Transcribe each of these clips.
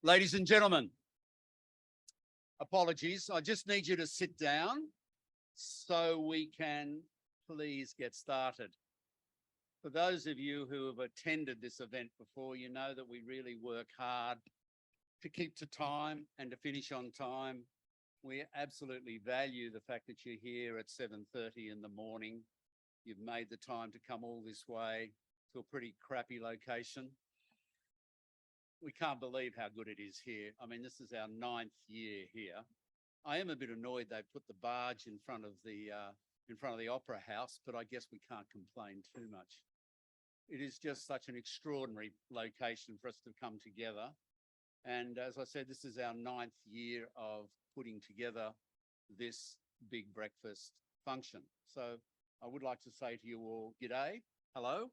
Ladies and gentlemen, apologies. I just need you to sit down so we can please get started. For those of you who have attended this event before, you know that we really work hard to keep to time and to finish on time. We absolutely value the fact that you're here at 7:30 in the morning. You've made the time to come all this way to a pretty crappy location. We can't believe how good it is here. I mean, this is our 9th year here. I am a bit annoyed they put the barge in front of the Opera House, but I guess we can't complain too much. It is just such an extraordinary location for us to come together. And as I said, this is our 9th year of putting together this big breakfast function. So I would like to say to you all, g'day, hello.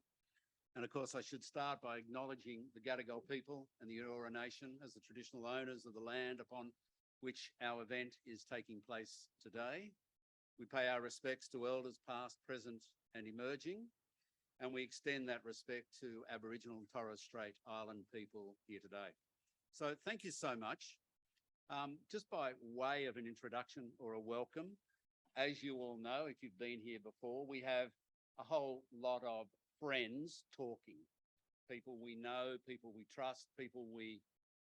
And of course, I should start by acknowledging the Gadigal people and the Eora Nation as the traditional owners of the land upon which our event is taking place today. We pay our respects to elders past, present and emerging, and we extend that respect to Aboriginal and Torres Strait Island people here today. So thank you so much. Just by way of an introduction or a welcome, as you all know, if you've been here before, we have a whole lot of friends talking, people we know, people we trust, people we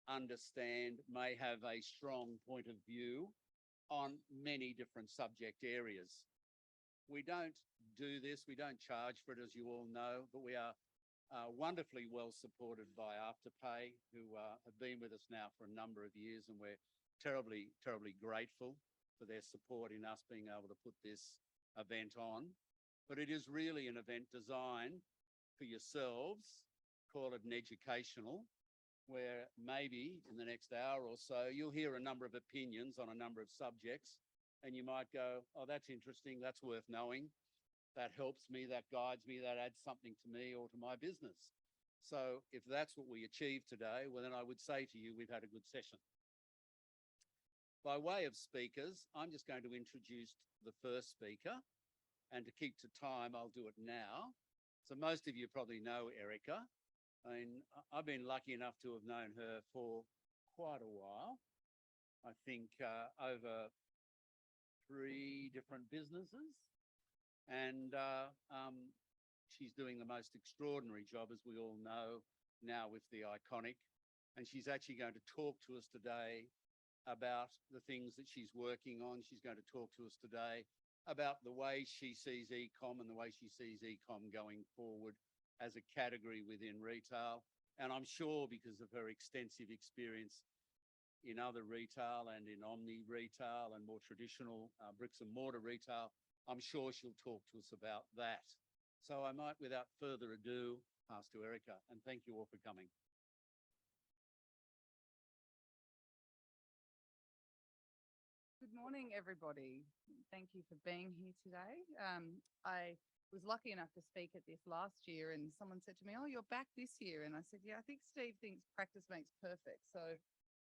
understand may have a strong point of view on many different subject areas. We don't do this, we don't charge for it, as you all know, but we are wonderfully well supported by Afterpay, who have been with us now for a number of years, and we're terribly, terribly grateful for their support in us being able to put this event on. But it is really an event designed for yourselves, call it an educational, where maybe in the next hour or so, you'll hear a number of opinions on a number of subjects, and you might go, oh, that's interesting, that's worth knowing. That helps me, that guides me, that adds something to me or to my business. So if that's what we achieve today, well, then I would say to you, we've had a good session. By way of speakers, I'm just going to introduce the first speaker. And to keep to time, I'll do it now. So most of you probably know Erica. I mean, I've been lucky enough to have known her for quite a while. I think over 3 different businesses. And she's doing the most extraordinary job, as we all know, now with the Iconic. And she's actually going to talk to us today about the things that she's working on. She's going to talk to us today about the way she sees e-com and the way she sees e-com going forward as a category within retail. And I'm sure because of her extensive experience in other retail and in omni retail and more traditional bricks and mortar retail, I'm sure she'll talk to us about that. So I might, without further ado, pass to Erica, and thank you all for coming. Good morning, everybody. Thank you for being here today. I was lucky enough to speak at this last year, and someone said to me, oh, you're back this year. And I said, yeah, I think Steve thinks practice makes perfect. So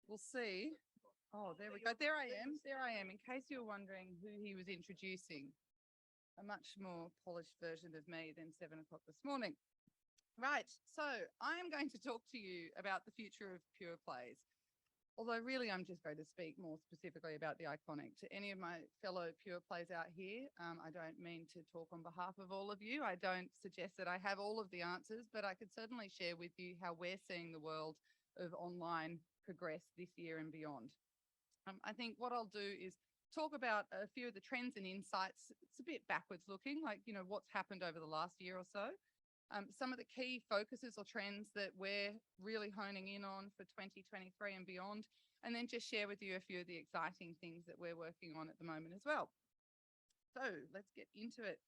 we'll see. Oh, there we go. There I am. There I am. In case you were wondering who he was introducing, a much more polished version of me than 7 o'clock this morning. Right. So I am going to talk to you about the future of pure plays. Although really I'm just going to speak more specifically about the Iconic. To any of my fellow pure plays out here, I don't mean to talk on behalf of all of you. I don't suggest that I have all of the answers, but I could certainly share with you how we're seeing the world of online progress this year and beyond. I think what I'll do is talk about a few of the trends and insights. It's a bit backwards looking, like, you know, what's happened over the last year or so. Some of the key focuses or trends that we're really honing in on for 2023 and beyond, and then just share with you a few of the exciting things that we're working on at the moment as well. So let's get into it.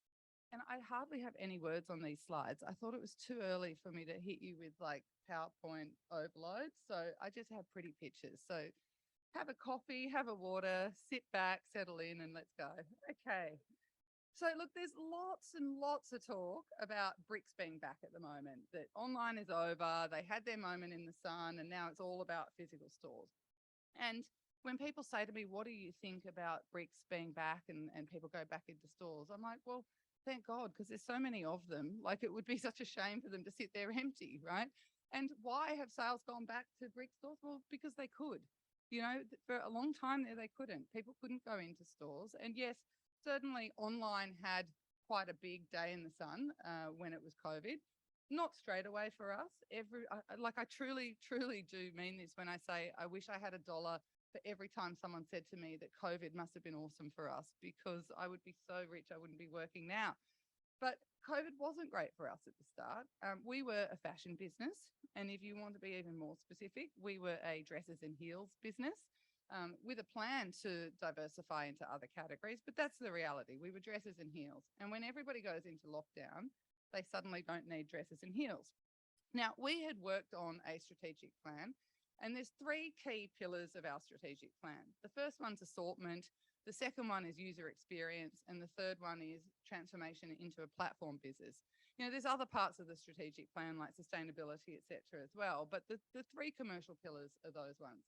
And I hardly have any words on these slides. I thought it was too early for me to hit you with like PowerPoint overload. So I just have pretty pictures. So have a coffee, have a water, sit back, settle in, and let's go. Okay. So look, there's lots and lots of talk about bricks being back at the moment, that online is over, they had their moment in the sun, and now it's all about physical stores. And when people say to me, what do you think about bricks being back and people go back into stores? I'm like, well, thank God, because there's so many of them. Like, it would be such a shame for them to sit there empty, right? And why have sales gone back to brick stores? Well, because they could. You know, for a long time there, they couldn't. People couldn't go into stores. And yes, certainly online had quite a big day in the sun when it was COVID. Not straight away for us. I truly, truly do mean this when I say I wish I had $1 for every time someone said to me that COVID must have been awesome for us, because I would be so rich I wouldn't be working now. But COVID wasn't great for us at the start. We were a fashion business. And if you want to be even more specific, we were a dresses and heels business with a plan to diversify into other categories. But that's the reality. We were dresses and heels. And when everybody goes into lockdown, they suddenly don't need dresses and heels. Now, we had worked on a strategic plan, and there's 3 key pillars of our strategic plan. The first one's assortment. The second one is user experience. And the third one is transformation into a platform business. You know, there's other parts of the strategic plan like sustainability, et cetera, as well. But the 3 commercial pillars are those ones.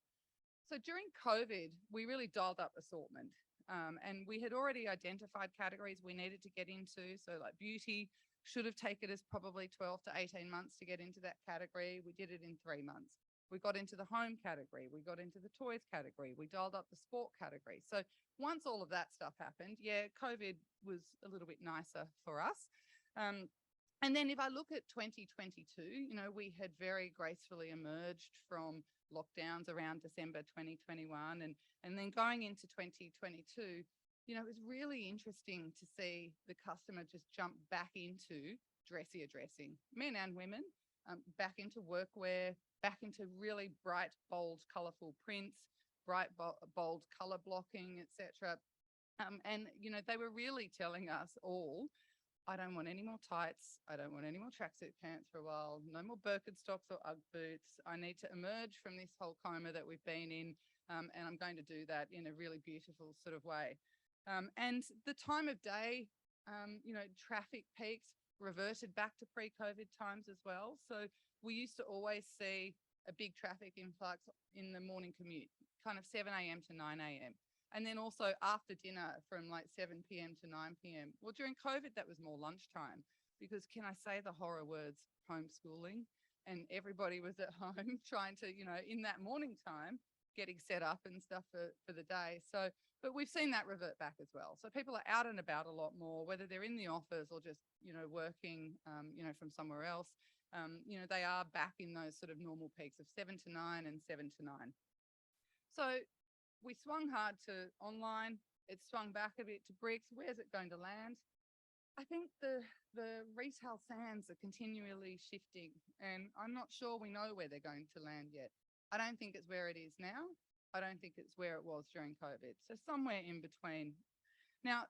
So during COVID, we really dialed up assortment. And we had already identified categories we needed to get into. So like beauty should have taken us probably 12 to 18 months to get into that category. We did it in 3 months. We got into the home category. We got into the toys category. We dialed up the sport category. So once all of that stuff happened, yeah, COVID was a little bit nicer for us. And then if I look at 2022, you know, we had very gracefully emerged from lockdowns around December 2021. And then going into 2022, you know, it was really interesting to see the customer just jump back into dressier dressing, men and women, back into workwear, back into really bright, bold, colourful prints, bright, bold colour blocking, etc. And, you know, they were really telling us all, I don't want any more tights. I don't want any more tracksuit pants for a while. No more Birkenstocks or Ugg boots. I need to emerge from this whole coma that we've been in, and I'm going to do that in a really beautiful sort of way. And the time of day, you know, traffic peaks reverted back to pre-COVID times as well. So we used to always see a big traffic influx in the morning commute, kind of 7 a.m. to 9 a.m. And then also after dinner from like 7 p.m. to 9 p.m. Well, during COVID, that was more lunchtime, because can I say the horror words, homeschooling? And everybody was at home trying to, you know, in that morning time, getting set up and stuff for the day. So, but we've seen that revert back as well. So people are out and about a lot more, whether they're in the office or just, you know, working, you know, from somewhere else. You know, they are back in those sort of normal peaks of 7 to 9 and 7 to 9. So we swung hard to online. It swung back a bit to bricks. Where's it going to land? I think the retail sands are continually shifting, and I'm not sure we know where they're going to land yet. I don't think it's where it is now. I don't think it's where it was during COVID. So somewhere in between. Now,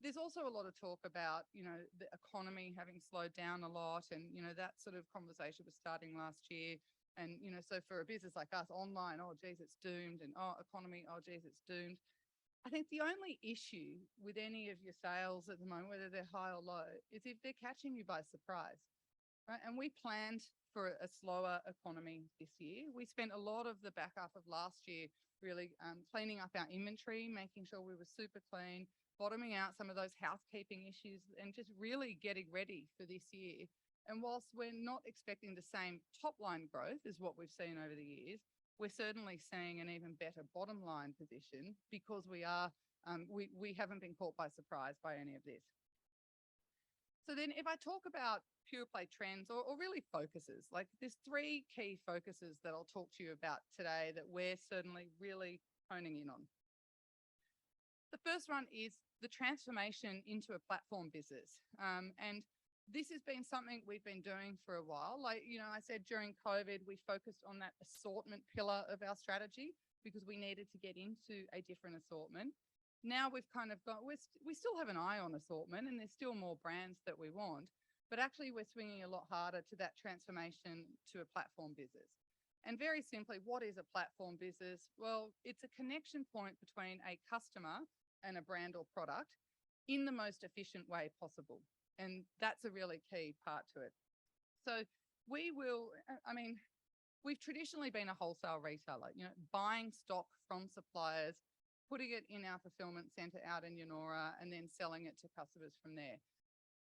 there's also a lot of talk about, you know, the economy having slowed down a lot, and, you know, that sort of conversation was starting last year. And, you know, so for a business like us, online, oh, geez, it's doomed. And, oh, economy, oh, geez, it's doomed. I think the only issue with any of your sales at the moment, whether they're high or low, is if they're catching you by surprise. Right? And we planned for a slower economy this year. We spent a lot of the back half of last year really cleaning up our inventory, making sure we were super clean, bottoming out some of those housekeeping issues, and just really getting ready for this year. And whilst we're not expecting the same top line growth as what we've seen over the years, we're certainly seeing an even better bottom line position, because we are we haven't been caught by surprise by any of this. So then if I talk about pure play trends or really focuses, like there's 3 key focuses that I'll talk to you about today that we're certainly really honing in on. The first one is the transformation into a platform business. And this has been something we've been doing for a while. Like, you know, I said during COVID, we focused on that assortment pillar of our strategy because we needed to get into a different assortment. Now we've kind of got, we still have an eye on assortment, and there's still more brands that we want, but actually we're swinging a lot harder to that transformation to a platform business. And very simply, what is a platform business? Well, it's a connection point between a customer and a brand or product in the most efficient way possible. And that's a really key part to it. So we will, I mean, we've traditionally been a wholesale retailer, you know, buying stock from suppliers, putting it in our fulfillment center out in NORA, and then selling it to customers from there.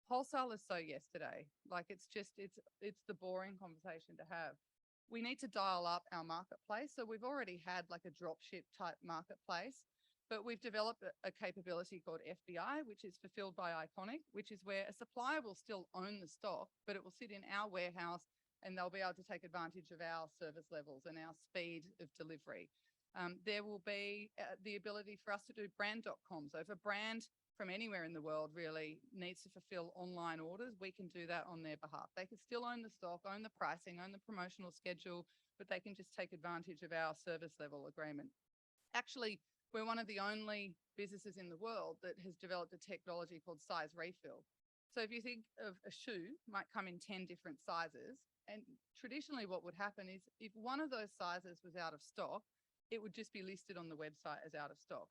wholesale is so yesterday. Like it's the boring conversation to have. We need to dial up our marketplace. So we've already had like a dropship type marketplace, but we've developed a capability called FBI, which is fulfilled by Iconic, which is where a supplier will still own the stock, but it will sit in our warehouse and they'll be able to take advantage of our service levels and our speed of delivery. There will be the ability for us to do brand.com. So if a brand from anywhere in the world really needs to fulfill online orders, we can do that on their behalf. They can still own the stock, own the pricing, own the promotional schedule, but they can just take advantage of our service level agreement. Actually, we're one of the only businesses in the world that has developed a technology called size refill. So if you think of a shoe might come in 10 different sizes, and traditionally what would happen is if one of those sizes was out of stock, it would just be listed on the website as out of stock.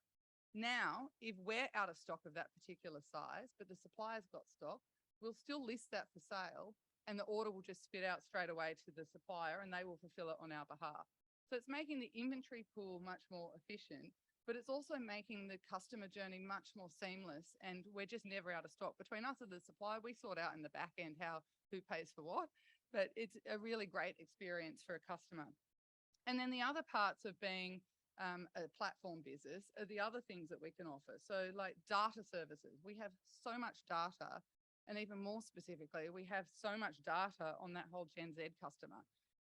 Now, if we're out of stock of that particular size, but the supplier's got stock, we'll still list that for sale and the order will just spit out straight away to the supplier and they will fulfill it on our behalf. So it's making the inventory pool much more efficient, but it's also making the customer journey much more seamless. And we're just never out of stock. Between us and the supplier, we sort out in the back end who pays for what, but it's a really great experience for a customer. And then the other parts of being a platform business are the other things that we can offer. So like data services, we have so much data, and even more specifically, we have so much data on that whole Gen Z customer.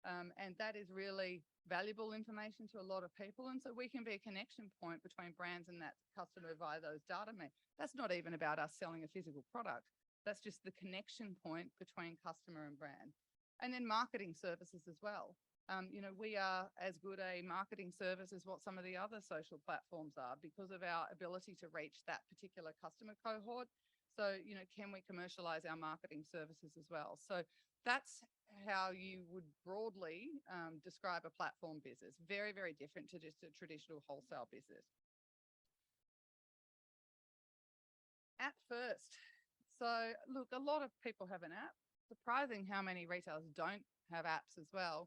And that is really valuable information to a lot of people. And so we can be a connection point between brands and that customer via those data. That's not even about us selling a physical product. That's just the connection point between customer and brand. And then marketing services as well. We are as good a marketing service as what some of the other social platforms are because of our ability to reach that particular customer cohort. So, can we commercialize our marketing services as well? So that's how you would broadly describe a platform business. Very, very different to just a traditional wholesale business. App first. So look, a lot of people have an app. Surprising how many retailers don't have apps as well.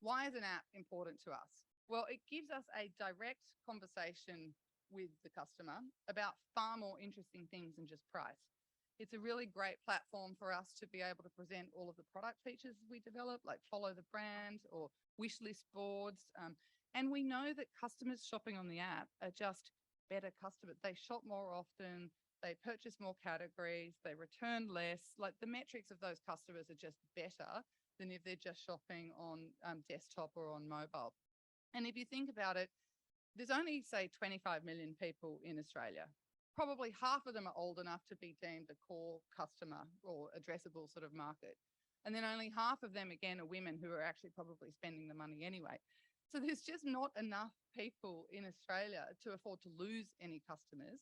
Why is an app important to us? Well, it gives us a direct conversation with the customer about far more interesting things than just price. It's a really great platform for us to be able to present all of the product features we develop, like follow the brand or wish list boards. And we know that customers shopping on the app are just better customers. They shop more often, they purchase more categories, they return less. Like the metrics of those customers are just better than if they're just shopping on desktop or on mobile. And if you think about it, there's only, say, 25 million people in Australia. Probably half of them are old enough to be deemed a core customer or addressable sort of market. And then only half of them, again, are women who are actually probably spending the money anyway. So there's just not enough people in Australia to afford to lose any customers.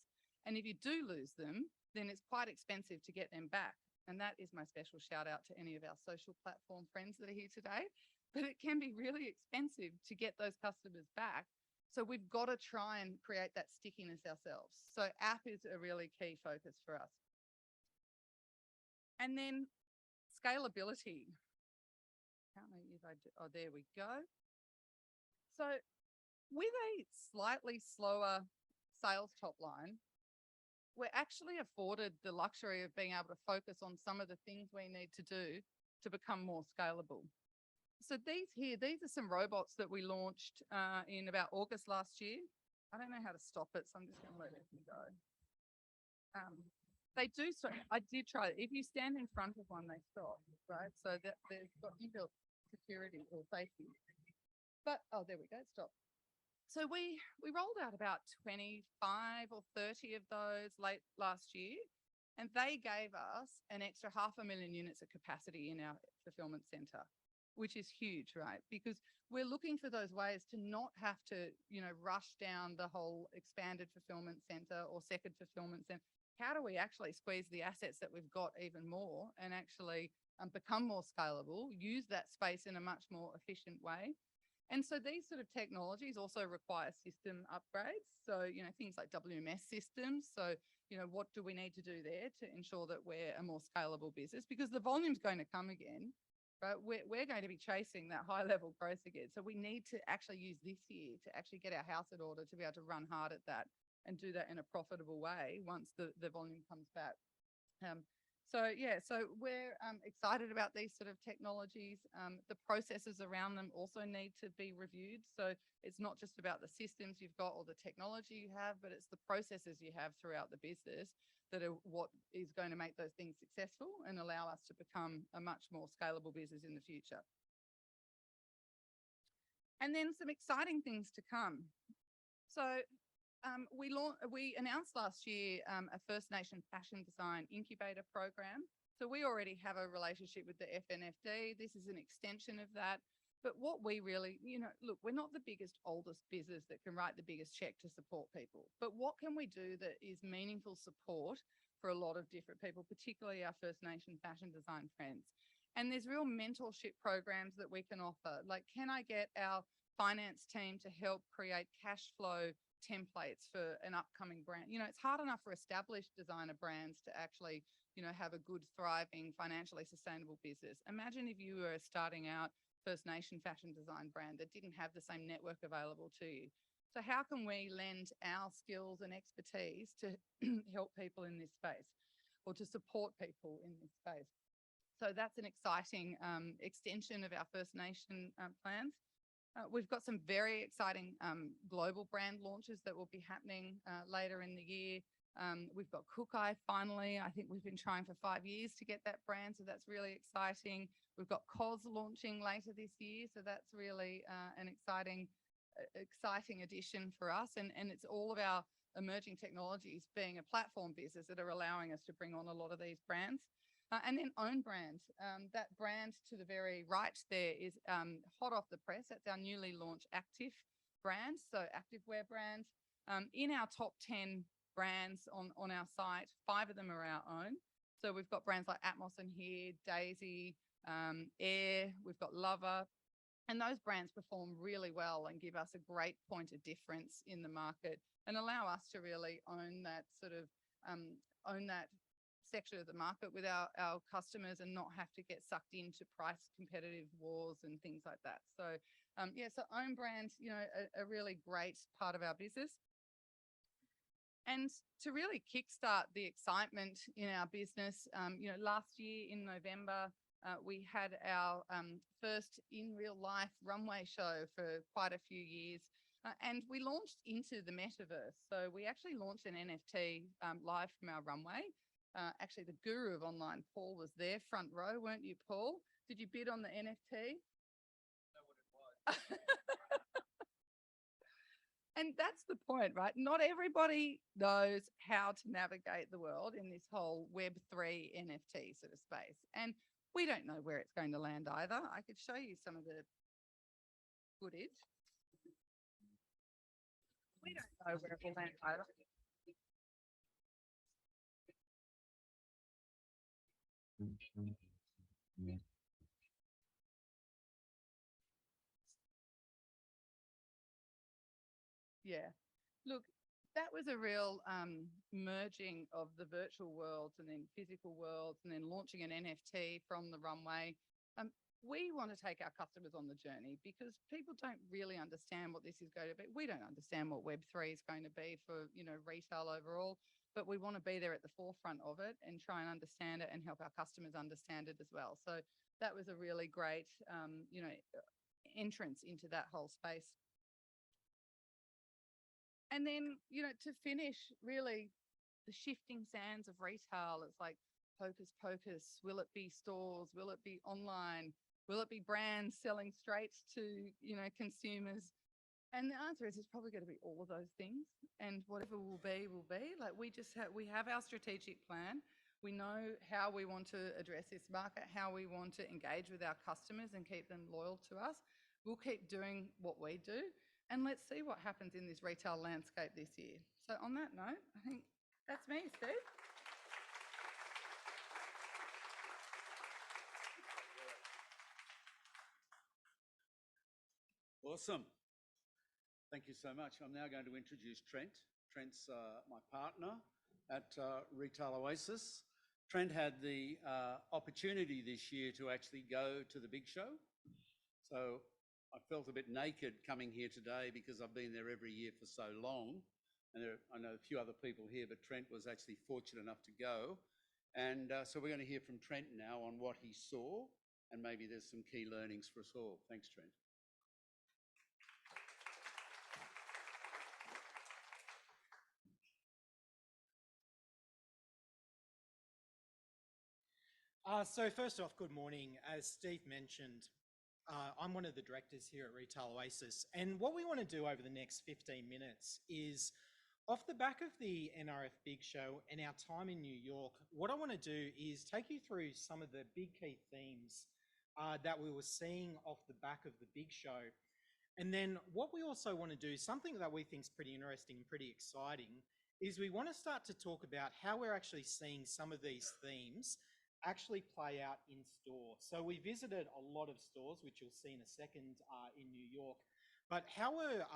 And if you do lose them, then it's quite expensive to get them back. And that is my special shout out to any of our social platform friends that are here today. But it can be really expensive to get those customers back. So we've got to try and create that stickiness ourselves. So app is a really key focus for us. And then scalability. Oh, there we go. So with a slightly slower sales top line, we're actually afforded the luxury of being able to focus on some of the things we need to do to become more scalable. So these are some robots that we launched in about August last year. I don't know how to stop it, so I'm just going to let it go. They do, so I did try it. If you stand in front of one, they stop, right? So that they've got inbuilt security or safety. But, oh, there we go, stop. So we rolled out about 25 or 30 of those late last year, and they gave us an extra 500,000 units of capacity in our fulfillment centre, which is huge, right? Because we're looking for those ways to not have to, rush down the whole expanded fulfillment centre or second fulfillment centre. How do we actually squeeze the assets that we've got even more and actually become more scalable, use that space in a much more efficient way? And so these sort of technologies also require system upgrades. So, things like WMS systems. So, what do we need to do there to ensure that we're a more scalable business? Because the volume's going to come again, right? We're going to be chasing that high level growth again. So we need to actually use this year to actually get our house in order to be able to run hard at that and do that in a profitable way once the volume comes back. So yeah, so we're excited about these sort of technologies. The processes around them also need to be reviewed. So it's not just about the systems you've got or the technology you have, but it's the processes you have throughout the business that are what is going to make those things successful and allow us to become a much more scalable business in the future. And then some exciting things to come. So we announced last year a First Nation fashion design incubator program. So we already have a relationship with the FNFD. This is an extension of that. But what we really, look, we're not the biggest, oldest business that can write the biggest check to support people. But what can we do that is meaningful support for a lot of different people, particularly our First Nation fashion design friends? And there's real mentorship programs that we can offer. Like, can I get our finance team to help create cash flow templates for an upcoming brand? It's hard enough for established designer brands to actually, have a good, thriving, financially sustainable business. Imagine if you were starting out First Nation fashion design brand that didn't have the same network available to you. So how can we lend our skills and expertise to help people in this space or to support people in this space? So that's an exciting extension of our First Nation plans. We've got some very exciting global brand launches that will be happening later in the year. We've got Cookai finally. I think we've been trying for 5 years to get that brand, so that's really exciting. We've got COS launching later this year, so that's really an exciting addition for us. And it's all of our emerging technologies being a platform business that are allowing us to bring on a lot of these brands. And then own brand. That brand to the very right there is hot off the press. That's our newly launched Active brand, so activewear brand. In our top 10 brands on our site, 5 of them are our own. So we've got brands like Atmos in here, Daisy, Air, we've got Lover, and those brands perform really well and give us a great point of difference in the market and allow us to really own that own that section of the market with our customers and not have to get sucked into price competitive wars and things like that. So so own brands, a really great part of our business. And to really kickstart the excitement in our business, last year in November, we had our first in real life runway show for quite a few years. And we launched into the metaverse. So we actually launched an NFT live from our runway. Actually, the guru of online, Paul, was there front row, weren't you, Paul? Did you bid on the NFT? Know what it was. And that's the point, right? Not everybody knows how to navigate the world in this whole Web3 NFT sort of space. And we don't know where it's going to land either. I could show you some of the footage. We don't know where it will land either. Yeah. Look, that was a real merging of the virtual worlds and then physical worlds and then launching an NFT from the runway. We want to take our customers on the journey because people don't really understand what this is going to be. We don't understand what Web3 is going to be for, retail overall, but we want to be there at the forefront of it and try and understand it and help our customers understand it as well. So that was a really great, entrance into that whole space. And then, to finish, really, the shifting sands of retail, it's like hocus pocus. Will it be stores? Will it be online? Will it be brands selling straight to, consumers? And the answer is it's probably going to be all of those things. And whatever will be, will be. Like we have our strategic plan. We know how we want to address this market, how we want to engage with our customers and keep them loyal to us. We'll keep doing what we do. And let's see what happens in this retail landscape this year. So on that note, I think that's me, Steve. Awesome. Thank you so much. I'm now going to introduce Trent. Trent's my partner at RetailOasis. Trent had the opportunity this year to actually go to the Big Show. So I felt a bit naked coming here today because I've been there every year for so long. And I know a few other people here, but Trent was actually fortunate enough to go. And so we're going to hear from Trent now on what he saw, and maybe there's some key learnings for us all. Thanks, Trent. So first off, good morning. As Steve mentioned, I'm one of the directors here at RetailOasis, and what we want to do over the next 15 minutes is, off the back of the NRF Big Show and our time in New York, what I want to do is take you through some of the big key themes that we were seeing off the back of the Big Show. And then what we also want to do, something that we think is pretty interesting and pretty exciting, is we want to start to talk about how we're actually seeing some of these themes actually play out in store. So we visited a lot of stores, which you'll see in a second in New York, but how are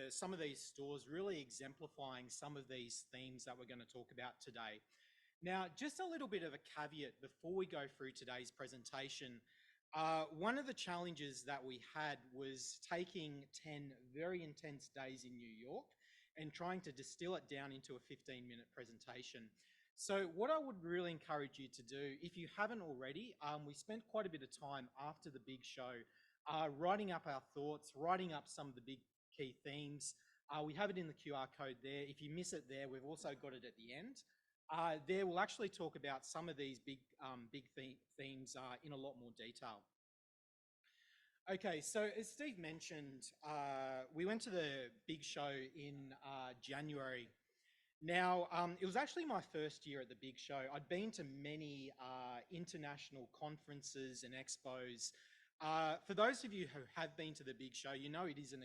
some of these stores really exemplifying some of these themes that we're going to talk about today. Now, just a little bit of a caveat before we go through today's presentation. One of the challenges that we had was taking 10 very intense days in New York and trying to distill it down into a 15-minute presentation. So what I would really encourage you to do, if you haven't already, we spent quite a bit of time after the Big Show writing up our thoughts, writing up some of the big key themes. We have it in the QR code there. If you miss it there, we've also got it at the end. There we'll actually talk about some of these big themes in a lot more detail. Okay, so as Steve mentioned, we went to the Big Show in January. Now, it was actually my first year at the Big Show. I'd been to many international conferences and expos. For those of you who have been to the Big Show, you know it is a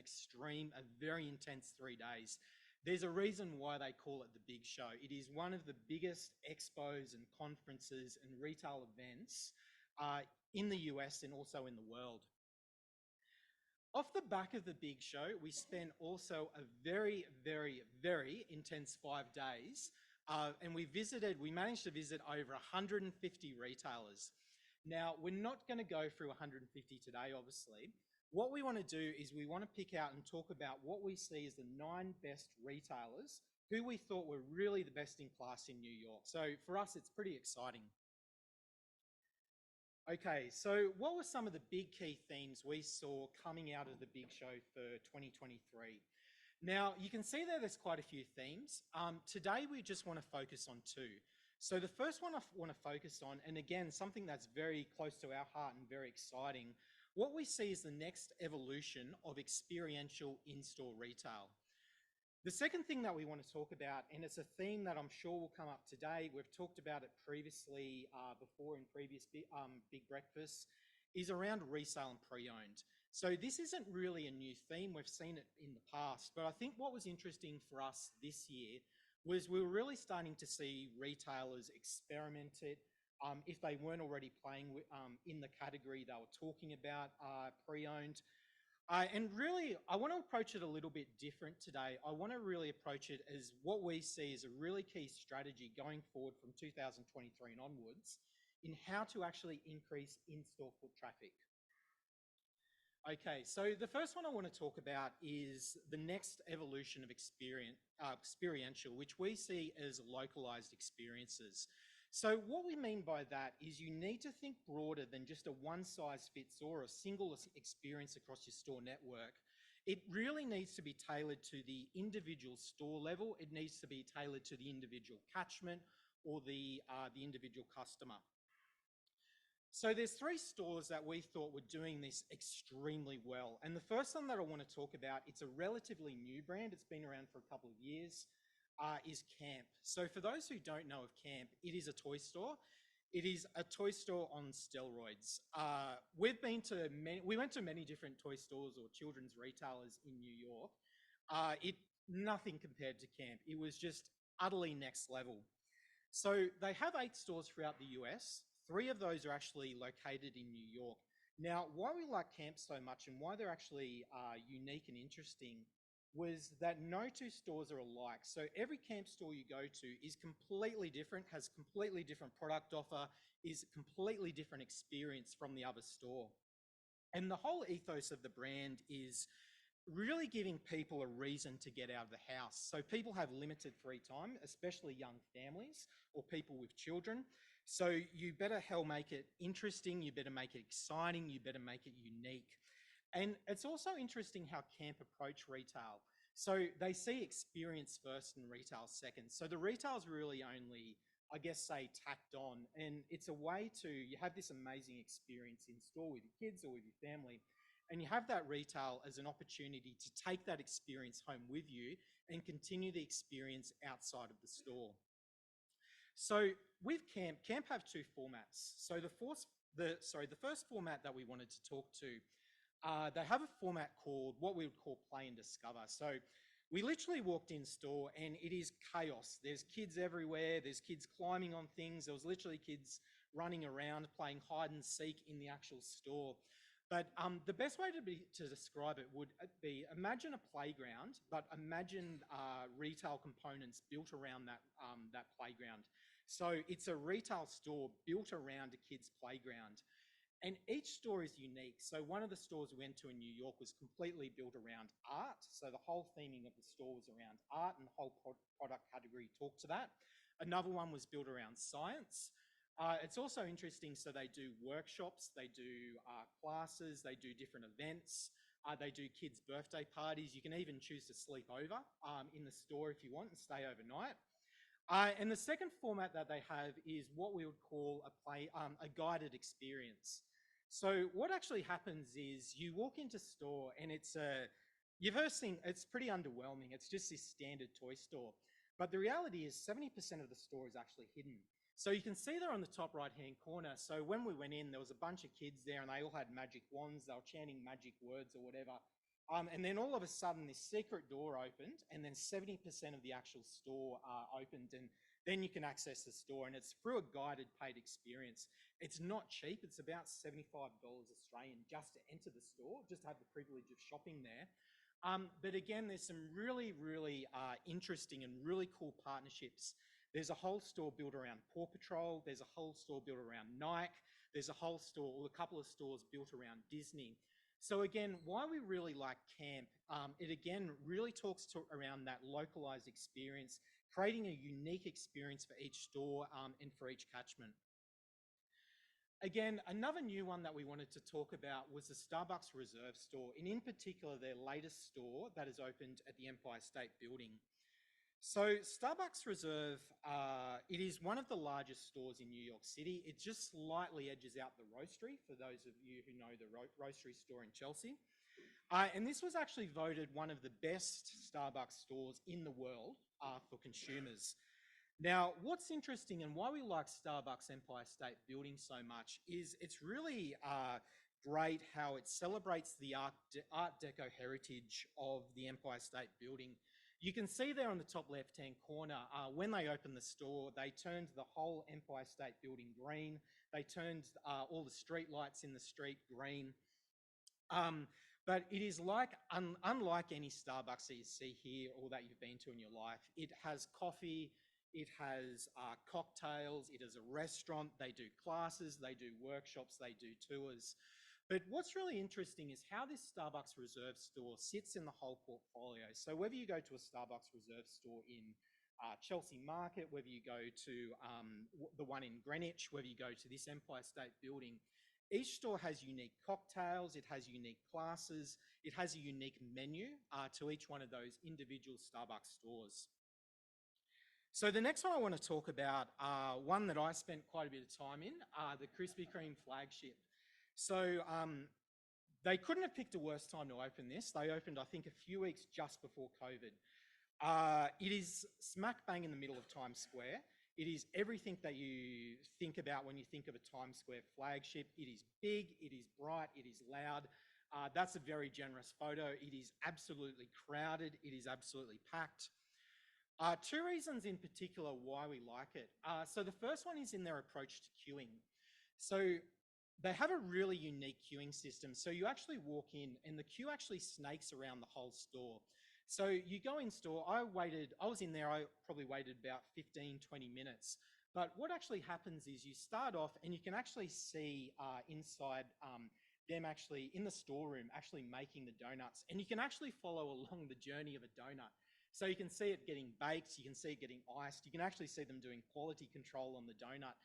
very intense 3 days. There's a reason why they call it the Big Show. It is one of the biggest expos and conferences and retail events in the US and also in the world. Off the back of the Big Show, we spent also a very, very, very intense 5 days, and we managed to visit over 150 retailers. Now, we're not going to go through 150 today, obviously. What we want to do is we want to pick out and talk about what we see as the 9 best retailers who we thought were really the best in class in New York. So for us, it's pretty exciting. Okay, so what were some of the big key themes we saw coming out of the Big Show for 2023? Now, you can see there's quite a few themes. Today, we just want to focus on 2. So the first one I want to focus on, and again, something that's very close to our heart and very exciting, what we see is the next evolution of experiential in-store retail. The second thing that we want to talk about, and it's a theme that I'm sure will come up today, we've talked about it previously before in previous big breakfasts, is around resale and pre-owned. So this isn't really a new theme, we've seen it in the past, but I think what was interesting for us this year was we were really starting to see retailers experiment it. If they weren't already playing in the category, they were talking about pre-owned. And really, I want to approach it a little bit different today. I want to really approach it as what we see as a really key strategy going forward from 2023 and onwards in how to actually increase in-store foot traffic. Okay, so the first one I want to talk about is the next evolution of experiential, which we see as localized experiences. So what we mean by that is you need to think broader than just a one-size-fits-all or a single experience across your store network. It really needs to be tailored to the individual store level. It needs to be tailored to the individual catchment or the individual customer. So there's 3 stores that we thought were doing this extremely well. And the first one that I want to talk about, it's a relatively new brand. It's been around for a couple of years. Is Camp. So for those who don't know of Camp, it is a toy store. It is a toy store on steroids. We went to many different toy stores or children's retailers in New York. Nothing compared to Camp. It was just utterly next level. So they have 8 stores throughout the US. 3 of those are actually located in New York. Now, why we like Camp so much and why they're actually unique and interesting was that no 2 stores are alike. So every Camp store you go to is completely different, has completely different product offer, is a completely different experience from the other store. And the whole ethos of the brand is really giving people a reason to get out of the house. So people have limited free time, especially young families or people with children. So you better hell make it interesting, you better make it exciting, you better make it unique. And it's also interesting how camp approach retail. So they see experience first and retail second. So the retail's really only, I guess, say tacked on, and it's a way to, you have this amazing experience in store with your kids or with your family, and you have that retail as an opportunity to take that experience home with you and continue the experience outside of the store. So with camp have two formats. So the first format that we wanted to talk to, they have a format called what we would call play and discover. So we literally walked in store and it is chaos. There's kids everywhere. There's kids climbing on things. There was literally kids running around playing hide and seek in the actual store. But the best way to describe it would be, imagine a playground, but imagine retail components built around that playground. So it's a retail store built around a kid's playground. And each store is unique. So one of the stores we went to in New York was completely built around art. So the whole theming of the store was around art, and the whole product category talked to that. Another one was built around science. It's also interesting. So they do workshops, they do classes, they do different events. They do kids' birthday parties. You can even choose to sleep over in the store if you want and stay overnight. And the second format that they have is what we would call a guided experience. So what actually happens is you walk into store and it's pretty underwhelming. It's just this standard toy store. But the reality is 70% of the store is actually hidden. So you can see there on the top right-hand corner. So when we went in, there was a bunch of kids there and they all had magic wands. They were chanting magic words or whatever. And then all of a sudden this secret door opened and then 70% of the actual store opened, and then you can access the store, and it's through a guided paid experience. It's not cheap. It's about $75 Australian just to enter the store, just to have the privilege of shopping there. But again, there's some really, really interesting and really cool partnerships. There's a whole store built around Paw Patrol. There's a whole store built around Nike. There's a whole store, or a couple of stores built around Disney. So again, why we really like camp, it again really talks around that localized experience, creating a unique experience for each store and for each catchment. Again, another new one that we wanted to talk about was the Starbucks Reserve store, and in particular their latest store that is opened at the Empire State Building. So Starbucks Reserve, it is one of the largest stores in New York City. It just slightly edges out the Roastery, for those of you who know the Roastery store in Chelsea. And this was actually voted one of the best Starbucks stores in the world for consumers. Now, what's interesting and why we like Starbucks Empire State Building so much is it's really great how it celebrates the Art Deco heritage of the Empire State Building. You can see there on the top left-hand corner, when they opened the store, they turned the whole Empire State Building green. They turned all the street lights in the street green. But it is unlike any Starbucks that you see here or that you've been to in your life. It has coffee, it has cocktails, it has a restaurant, they do classes, they do workshops, they do tours. But what's really interesting is how this Starbucks Reserve store sits in the whole portfolio. So whether you go to a Starbucks Reserve store in Chelsea Market, whether you go to the one in Greenwich, whether you go to this Empire State Building, each store has unique cocktails, it has unique classes, it has a unique menu to each one of those individual Starbucks stores. So the next one I want to talk about, one that I spent quite a bit of time in, the Krispy Kreme flagship. So they couldn't have picked a worse time to open this. They opened, I think, a few weeks just before COVID. It is smack bang in the middle of Times Square. It is everything that you think about when you think of a Times Square flagship. It is big, it is bright, it is loud. That's a very generous photo. It is absolutely crowded. It is absolutely packed. Two reasons in particular why we like it. So the first one is in their approach to queuing. So they have a really unique queuing system. So you actually walk in and the queue actually snakes around the whole store. So you go in store, I was in there, I probably waited about 15, 20 minutes. But what actually happens is you start off and you can actually see inside them actually in the storeroom, actually making the donuts. And you can actually follow along the journey of a donut. So you can see it getting baked, you can see it getting iced, you can actually see them doing quality control on the donut.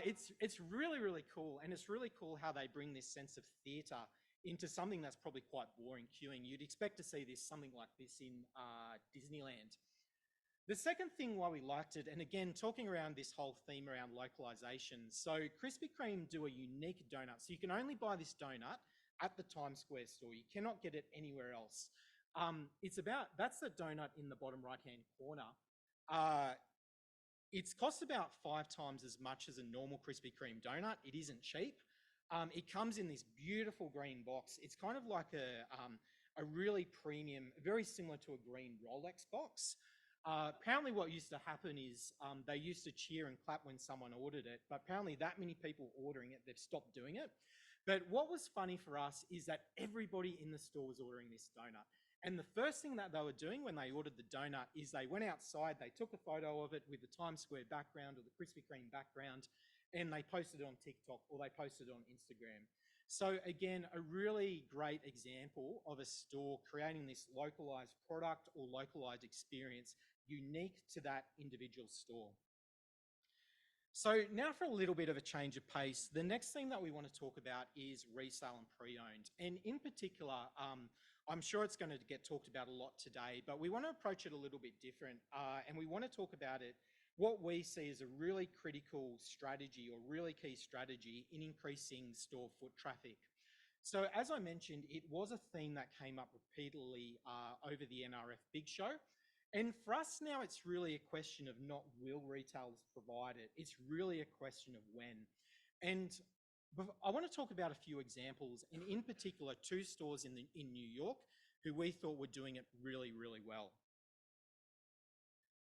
It's really, really cool. And it's really cool how they bring this sense of theatre into something that's probably quite boring queuing. You'd expect to see something like this in Disneyland. The second thing why we liked it, and again, talking around this whole theme around localization. So Krispy Kreme do a unique donut. So you can only buy this donut at the Times Square store. You cannot get it anywhere else. That's the donut in the bottom right-hand corner. It costs about 5 times as much as a normal Krispy Kreme donut. It isn't cheap. It comes in this beautiful green box. It's kind of like a really premium, very similar to a green Rolex box. Apparently what used to happen is they used to cheer and clap when someone ordered it, but apparently that many people ordering it, they've stopped doing it. But what was funny for us is that everybody in the store was ordering this donut. And the first thing that they were doing when they ordered the donut is they went outside, they took a photo of it with the Times Square background or the Krispy Kreme background, and they posted it on TikTok or they posted it on Instagram. So again, a really great example of a store creating this localized product or localized experience unique to that individual store. So now for a little bit of a change of pace, the next thing that we want to talk about is resale and pre-owned. And in particular, I'm sure it's going to get talked about a lot today, but we want to approach it a little bit different. And we want to talk about it, what we see as a really critical strategy or really key strategy in increasing store foot traffic. So as I mentioned, it was a theme that came up repeatedly over the NRF Big Show. And for us now, it's really a question of not will retailers provide it, it's really a question of when. And I want to talk about a few examples, and in particular, 2 stores in New York who we thought were doing it really, really well.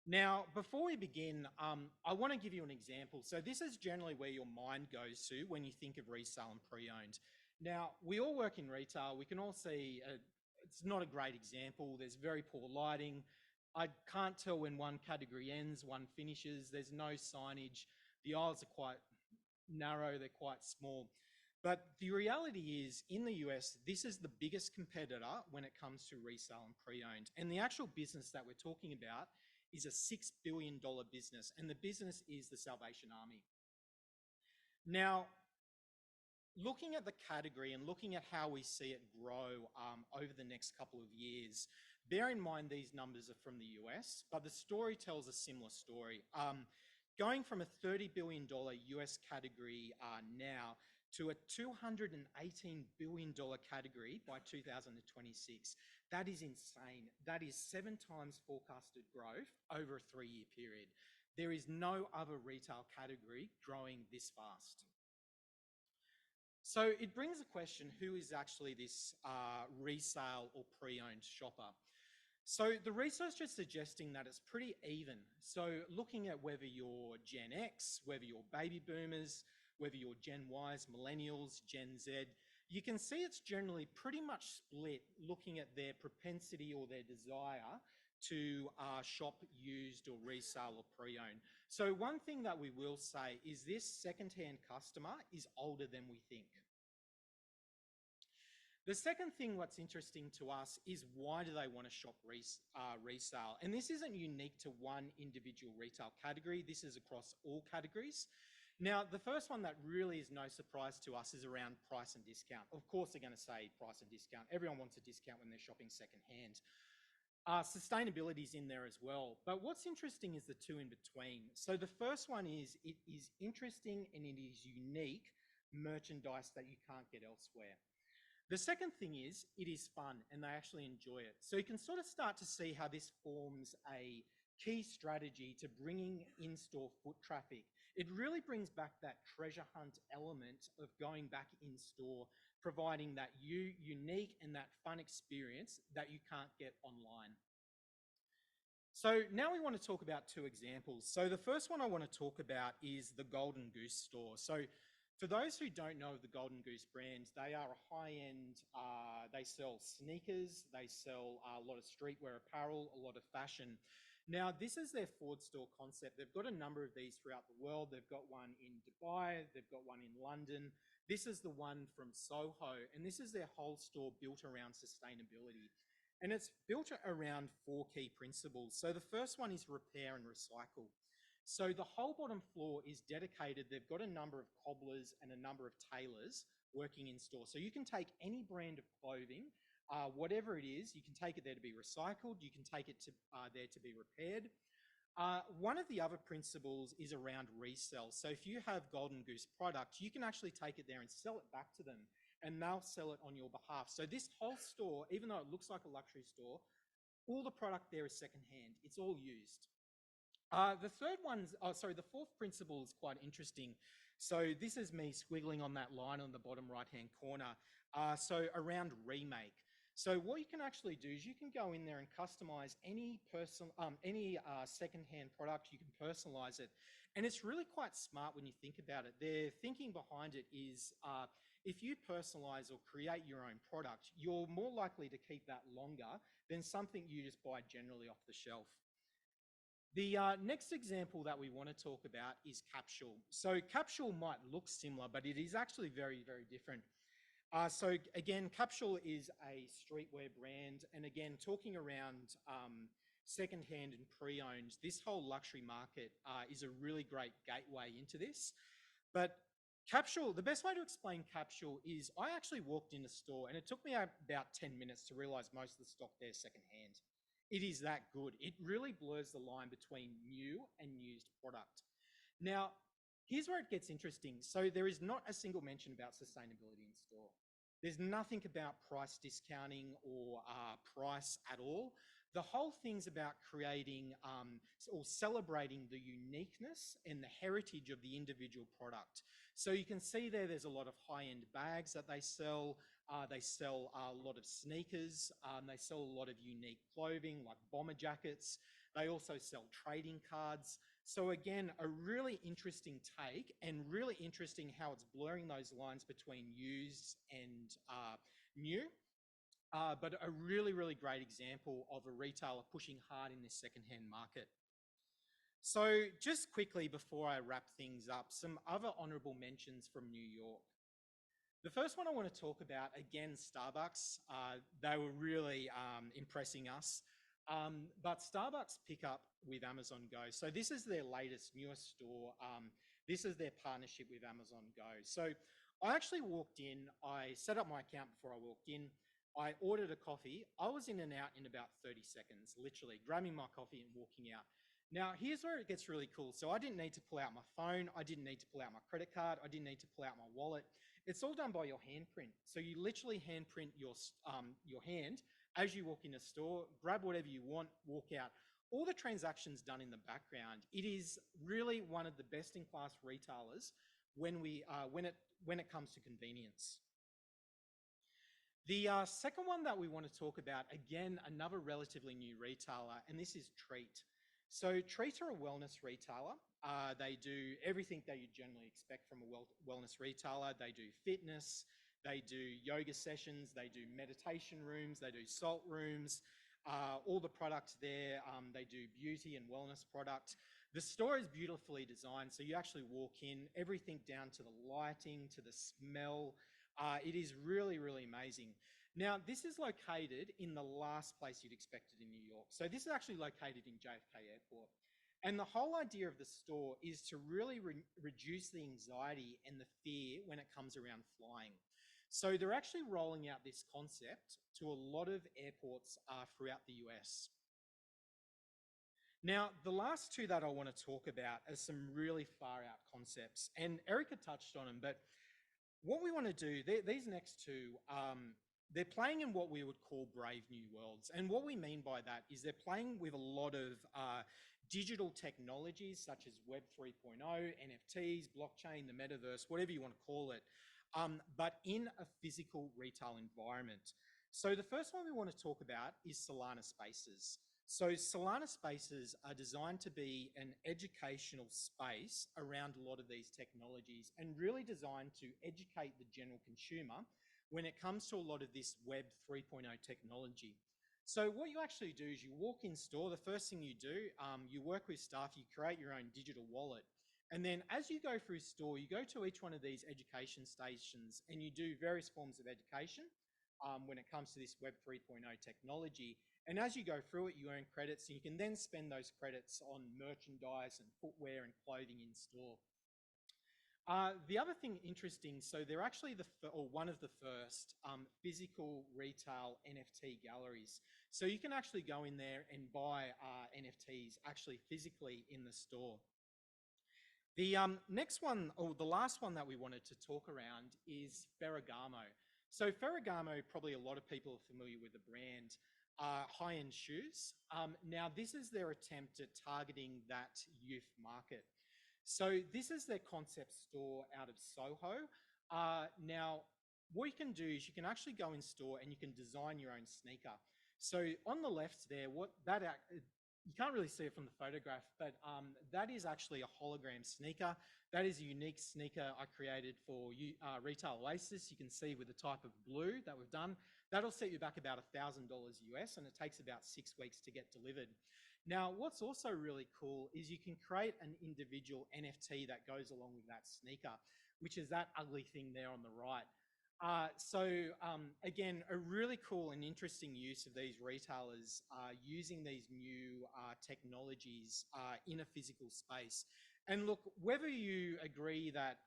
Now, before we begin, I want to give you an example. So this is generally where your mind goes to when you think of resale and pre-owned. Now, we all work in retail. We can all see it's not a great example. There's very poor lighting. I can't tell when one category ends, one finishes. There's no signage. The aisles are quite narrow. They're quite small. But the reality is, in the US, this is the biggest competitor when it comes to resale and pre-owned. And the actual business that we're talking about is a $6 billion business, and the business is the Salvation Army. Now, looking at the category and looking at how we see it grow over the next couple of years, bear in mind these numbers are from the US, but the story tells a similar story. Going from a $30 billion US category now to a $218 billion category by 2026. That is insane. That is 7 times forecasted growth over a 3-year period. There is no other retail category growing this fast. So it brings the question, who is actually this resale or pre-owned shopper? So the research is suggesting that it's pretty even. So looking at whether you're Gen X, whether you're baby boomers, whether you're Gen Ys, millennials, Gen Z, you can see it's generally pretty much split looking at their propensity or their desire to shop used or resale or pre-owned. So one thing that we will say is this second-hand customer is older than we think. The second thing what's interesting to us is why do they want to shop resale? And this isn't unique to one individual retail category. This is across all categories. Now, the first one that really is no surprise to us is around price and discount. Of course, they're going to say price and discount. Everyone wants a discount when they're shopping secondhand. Sustainability is in there as well. But what's interesting is the 2 in between. So the first one is it is interesting and it is unique merchandise that you can't get elsewhere. The second thing is it is fun and they actually enjoy it. So you can sort of start to see how this forms a key strategy to bringing in-store foot traffic. It really brings back that treasure hunt element of going back in-store, providing that unique and that fun experience that you can't get online. So now we want to talk about 2 examples. So the first one I want to talk about is the Golden Goose store. So for those who don't know the Golden Goose brand, they are a high-end, they sell sneakers, they sell a lot of streetwear apparel, a lot of fashion. Now, this is their Ford store concept. They've got a number of these throughout the world. They've got one in Dubai, they've got one in London, This is the one from Soho, and this is their whole store built around sustainability. And it's built around 4 key principles. So the first one is repair and recycle. So the whole bottom floor is dedicated. They've got a number of cobblers and a number of tailors working in store. So you can take any brand of clothing, whatever it is, you can take it there to be recycled, you can take it to there to be repaired. One of the other principles is around resell. So if you have Golden Goose product, you can actually take it there and sell it back to them, and they'll sell it on your behalf. So this whole store, even though it looks like a luxury store, all the product there is secondhand. It's all used. The fourth principle is quite interesting. So this is me squiggling on that line on the bottom right-hand corner. So around remake. So what you can actually do is you can go in there and customize any secondhand product. You can personalize it, and it's really quite smart when you think about it. Their thinking behind it is if you personalize or create your own product, you're more likely to keep that longer than something you just buy generally off the shelf. The next example that we want to talk about is Capsule. So Capsule might look similar, but it is actually very, very different. So again, Capsule is a streetwear brand. And again, talking around secondhand and pre-owned, this whole luxury market is a really great gateway into this. But Capsule, the best way to explain Capsule is I actually walked in a store and it took me about 10 minutes to realize most of the stock there is secondhand. It is that good. It really blurs the line between new and used product. Now, here's where it gets interesting. So there is not a single mention about sustainability in store. There's nothing about price discounting or price at all. The whole thing's about creating or celebrating the uniqueness and the heritage of the individual product. So you can see there's a lot of high-end bags that they sell. They sell a lot of sneakers. They sell a lot of unique clothing like bomber jackets. They also sell trading cards. So again, a really interesting take, and really interesting how it's blurring those lines between used and new. But a really, really great example of a retailer pushing hard in this secondhand market. So just quickly before I wrap things up, some other honorable mentions from New York. The first one I want to talk about, again, Starbucks. They were really impressing us. But Starbucks pick up with Amazon Go. So this is their latest, newest store. This is their partnership with Amazon Go. So I actually walked in, I set up my account before I walked in. I ordered a coffee. I was in and out in about 30 seconds, literally grabbing my coffee and walking out. Now, here's where it gets really cool. So I didn't need to pull out my phone. I didn't need to pull out my credit card. I didn't need to pull out my wallet. It's all done by your handprint. So you literally handprint your hand as you walk in a store, grab whatever you want, walk out. All the transactions done in the background. It is really one of the best-in-class retailers when it comes to convenience. The second one that we want to talk about, again, another relatively new retailer, and this is Treat. So Treat are a wellness retailer. They do everything that you generally expect from a wellness retailer. They do fitness, they do yoga sessions, they do meditation rooms, they do salt rooms, all the products there. They do beauty and wellness product. The store is beautifully designed. So you actually walk in, everything down to the lighting, to the smell. It is really, really amazing. Now, this is located in the last place you'd expect it in New York. So this is actually located in JFK Airport. And the whole idea of the store is to really reduce the anxiety and the fear when it comes around flying. So they're actually rolling out this concept to a lot of airports throughout the US. Now, the last two that I want to talk about are some really far out concepts, and Erica touched on them, but what we want to do, these next two, they're playing in what we would call brave new worlds. And what we mean by that is they're playing with a lot of digital technologies such as Web 3.0, NFTs, blockchain, the metaverse, whatever you want to call it, but in a physical retail environment. So the first one we want to talk about is Solana Spaces. So Solana Spaces are designed to be an educational space around a lot of these technologies, and really designed to educate the general consumer when it comes to a lot of this Web 3.0 technology. So what you actually do is you walk in store, the first thing you do, you work with staff, you create your own digital wallet, And then as you go through store, you go to each one of these education stations and you do various forms of education when it comes to this Web 3.0 technology. And as you go through it, you earn credits, and you can then spend those credits on merchandise and footwear and clothing in store. The other thing interesting, so they're actually one of the first physical retail NFT galleries. So you can actually go in there and buy NFTs actually physically in the store. The next one, or the last one that we wanted to talk around, is Ferragamo. So Ferragamo, probably a lot of people are familiar with the brand, high-end shoes. Now, this is their attempt at targeting that youth market. So this is their concept store out of Soho. Now, what you can do is you can actually go in store and you can design your own sneaker. So on the left there, you can't really see it from the photograph, but that is actually a hologram sneaker. That is a unique sneaker I created for RetailOasis. You can see with the type of blue that we've done, that'll set you back about $1,000 US, and it takes about 6 weeks to get delivered. Now, what's also really cool is you can create an individual NFT that goes along with that sneaker, which is that ugly thing there on the right. Again, a really cool and interesting use of these retailers using these new technologies in a physical space. And look, whether you agree that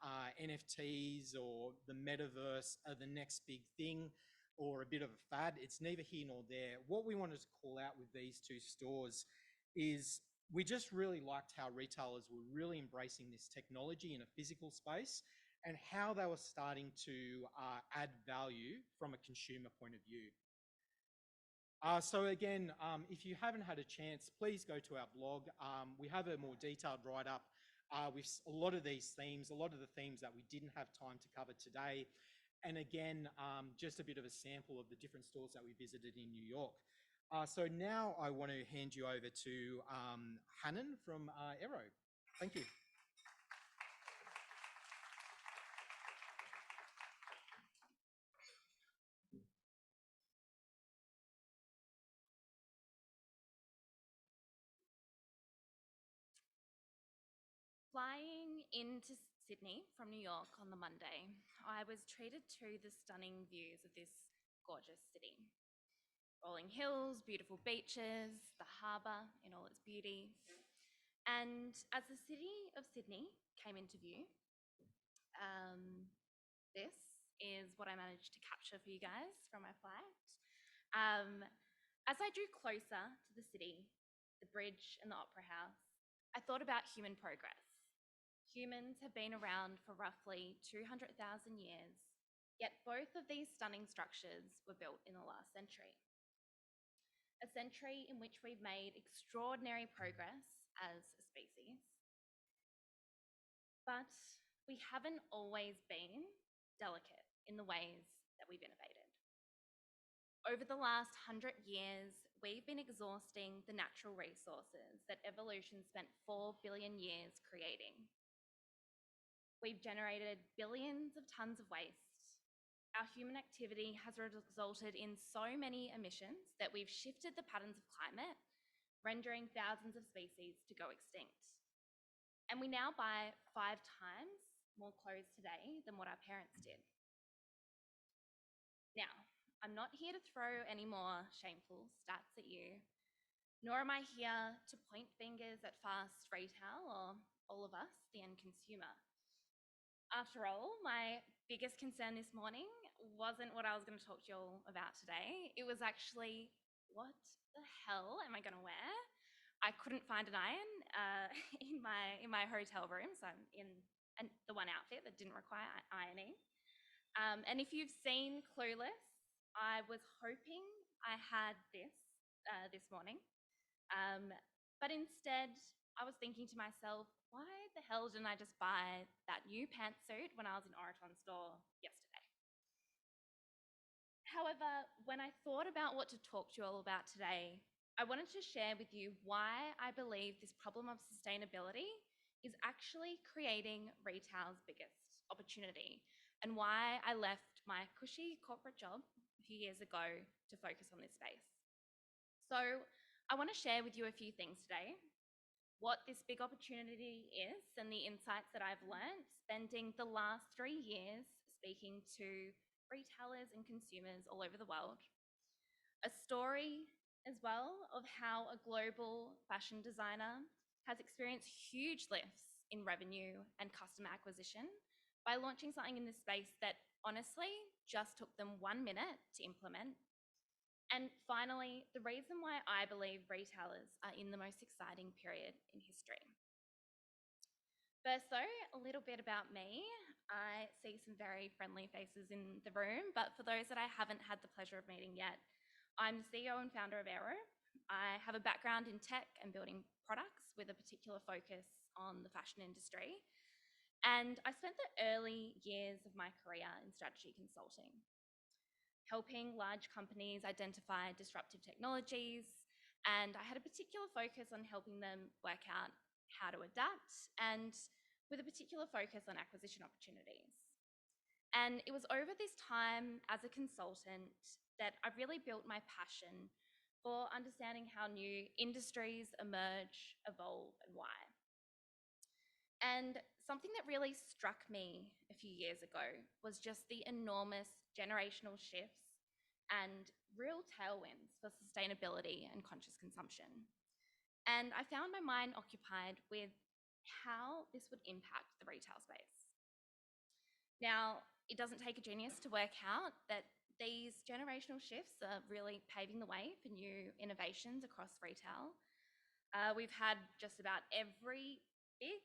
NFTs or the metaverse are the next big thing or a bit of a fad, it's neither here nor there. What we wanted to call out with these two stores is we just really liked how retailers were really embracing this technology in a physical space and how they were starting to add value from a consumer point of view. So again, if you haven't had a chance, please go to our blog. We have a more detailed write-up with a lot of these themes, a lot of the themes that we didn't have time to cover today. And again, just a bit of a sample of the different stores that we visited in New York. So now I want to hand you over to Hannon from AirRobe. Thank you. Flying into Sydney from New York on the Monday, I was treated to the stunning views of this gorgeous city. Rolling hills, beautiful beaches, the harbour in all its beauty. And as the city of Sydney came into view, this is what I managed to capture for you guys from my flight. As I drew closer to the city, the bridge and the Opera House, I thought about human progress. Humans have been around for roughly 200,000 years, yet both of these stunning structures were built in the last century. A century in which we've made extraordinary progress as a species. But we haven't always been delicate in the ways that we've innovated. Over the last 100 years, we've been exhausting the natural resources that evolution spent 4 billion years creating. We've generated billions of tons of waste. Our human activity has resulted in so many emissions that we've shifted the patterns of climate, rendering thousands of species to go extinct. And we now buy 5 times more clothes today than what our parents did. Now, I'm not here to throw any more shameful stats at you, nor am I here to point fingers at fast retail or all of us, the end consumer. After all, my biggest concern this morning wasn't what I was going to talk to you all about today. It was actually, what the hell am I going to wear? I couldn't find an iron in my hotel room, so I'm in the one outfit that didn't require ironing. And if you've seen Clueless, I was hoping I had this morning, but instead I was thinking to myself, why the hell didn't I just buy that new pantsuit when I was in Oraton store yesterday? However, when I thought about what to talk to you all about today, I wanted to share with you why I believe this problem of sustainability is actually creating retail's biggest opportunity, and why I left my cushy corporate job a few years ago to focus on this space. So I want to share with you a few things today. what this big opportunity is and the insights that I've learned spending the last 3 years speaking to retailers and consumers all over the world. A story as well of how a global fashion designer has experienced huge lifts in revenue and customer acquisition by launching something in this space that honestly just took them 1 minute to implement. And finally, the reason why I believe retailers are in the most exciting period in history. First though, a little bit about me. I see some very friendly faces in the room, but for those that I haven't had the pleasure of meeting yet, I'm the CEO and founder of AirRobe. I have a background in tech and building products with a particular focus on the fashion industry. And I spent the early years of my career in strategy consulting, helping large companies identify disruptive technologies, and I had a particular focus on helping them work out how to adapt and with a particular focus on acquisition opportunities. And it was over this time as a consultant that I really built my passion for understanding how new industries emerge, evolve, and why. And something that really struck me a few years ago was just the enormous generational shifts and real tailwinds for sustainability and conscious consumption. And I found my mind occupied with how this would impact the retail space. Now, it doesn't take a genius to work out that these generational shifts are really paving the way for new innovations across retail. We've had just about every big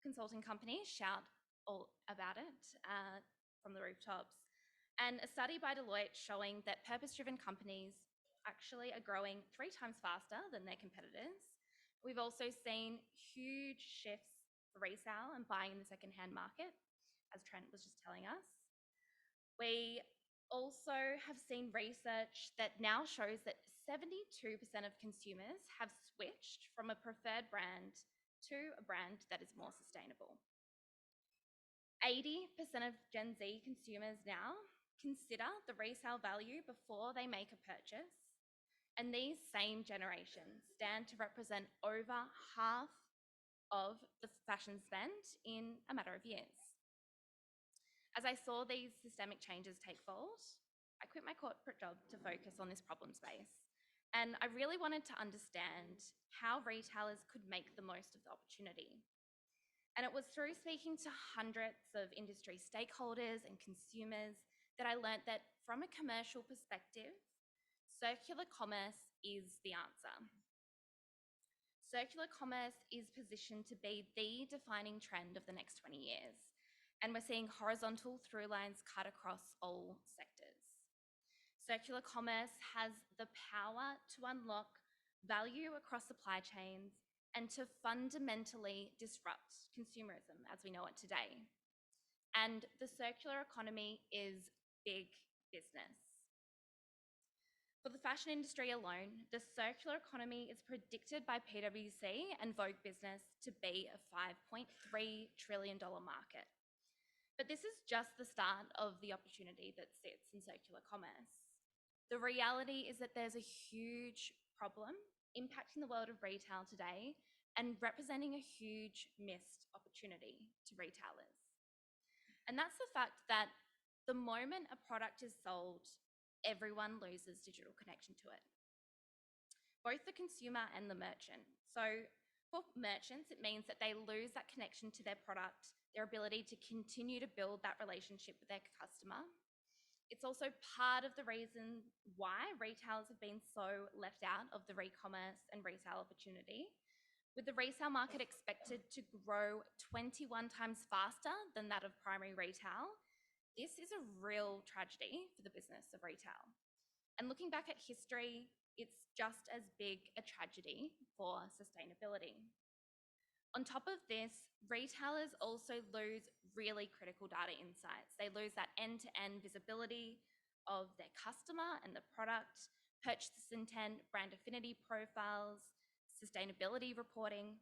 consulting company shout all about it from the rooftops. And a study by Deloitte showing that purpose-driven companies actually are growing 3 times faster than their competitors. We've also seen huge shifts for resale and buying in the secondhand market, as Trent was just telling us. We also have seen research that now shows that 72% of consumers have switched from a preferred brand to a brand that is more sustainable. 80% of Gen Z consumers now consider the resale value before they make a purchase. And these same generations stand to represent over half of the fashion spend in a matter of years. As I saw these systemic changes take hold, I quit my corporate job to focus on this problem space. And I really wanted to understand how retailers could make the most of the opportunity. And it was through speaking to hundreds of industry stakeholders and consumers that I learnt that from a commercial perspective, circular commerce is the answer. Circular commerce is positioned to be the defining trend of the next 20 years, and we're seeing horizontal through lines cut across all sectors. Circular commerce has the power to unlock value across supply chains and to fundamentally disrupt consumerism as we know it today. And the circular economy is big business. For the fashion industry alone, the circular economy is predicted by PwC and Vogue Business to be a $5.3 trillion market. But this is just the start of the opportunity that sits in circular commerce. The reality is that there's a huge problem impacting the world of retail today and representing a huge missed opportunity to retailers. And that's the fact that the moment a product is sold, everyone loses digital connection to it, both the consumer and the merchant. So for merchants, it means that they lose that connection to their product, their ability to continue to build that relationship with their customer. It's also part of the reason why retailers have been so left out of the re-commerce and resale opportunity, with the resale market expected to grow 21 times faster than that of primary retail. This is a real tragedy for the business of retail. And looking back at history, it's just as big a tragedy for sustainability. On top of this, retailers also lose really critical data insights. They lose that end-to-end visibility of their customer and the product, purchase intent, brand affinity profiles, sustainability reporting.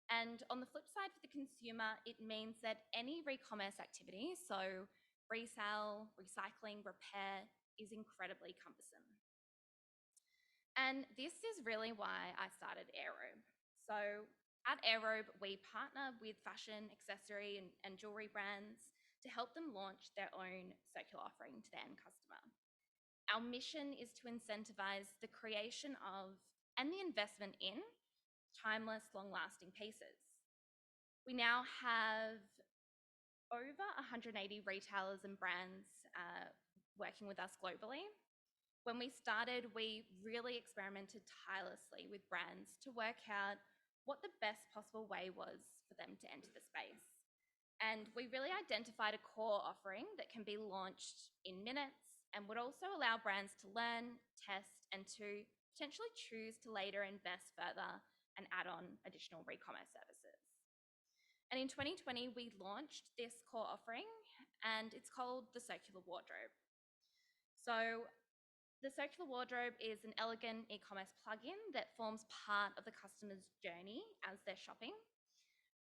And on the flip side for the consumer, it means that any re-commerce activity, so resale, recycling, repair, is incredibly cumbersome. And this is really why I started AirRobe. So At AirRobe, we partner with fashion, accessory, and jewelry brands to help them launch their own circular offering to their end customer. Our mission is to incentivize the creation of and the investment in timeless, long-lasting pieces. We now have over 180 retailers and brands working with us globally. When we started, we really experimented tirelessly with brands to work out what the best possible way was for them to enter the space. And we really identified a core offering that can be launched in minutes and would also allow brands to learn, test, and to potentially choose to later invest further and add on additional re-commerce services. And in 2020, we launched this core offering, and it's called the Circular Wardrobe. So the Circular Wardrobe is an elegant e-commerce plugin that forms part of the customer's journey as they're shopping.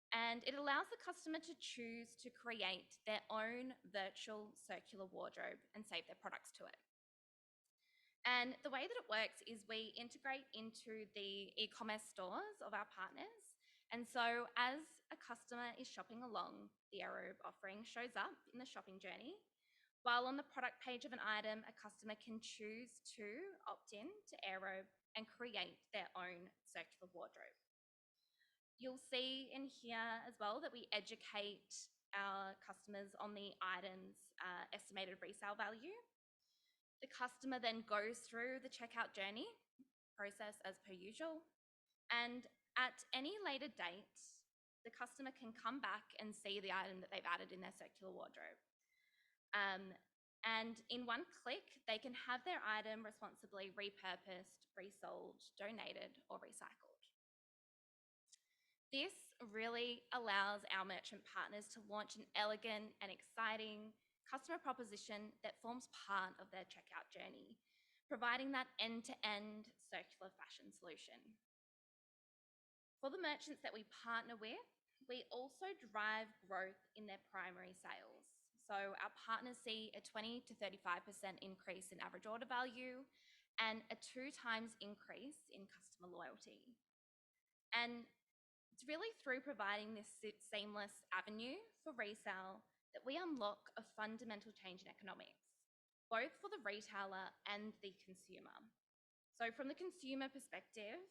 And it allows the customer to choose to create their own virtual circular wardrobe and save their products to it. And the way that it works is we integrate into the e-commerce stores of our partners. And so as a customer is shopping along, the AirRobe offering shows up in the shopping journey. While on the product page of an item, a customer can choose to opt in to AirRobe and create their own circular wardrobe. You'll see in here as well that we educate our customers on the item's estimated resale value. The customer then goes through the checkout journey process as per usual. And at any later date, the customer can come back and see the item that they've added in their circular wardrobe. And in one click, they can have their item responsibly repurposed, resold, donated, or recycled. This really allows our merchant partners to launch an elegant and exciting customer proposition that forms part of their checkout journey, providing that end-to-end circular fashion solution. For the merchants that we partner with, we also drive growth in their primary sales. So our partners see a 20 to 35% increase in average order value and a 2 times increase in customer loyalty. And it's really through providing this seamless avenue for resale that we unlock a fundamental change in economics, both for the retailer and the consumer. So from the consumer perspective,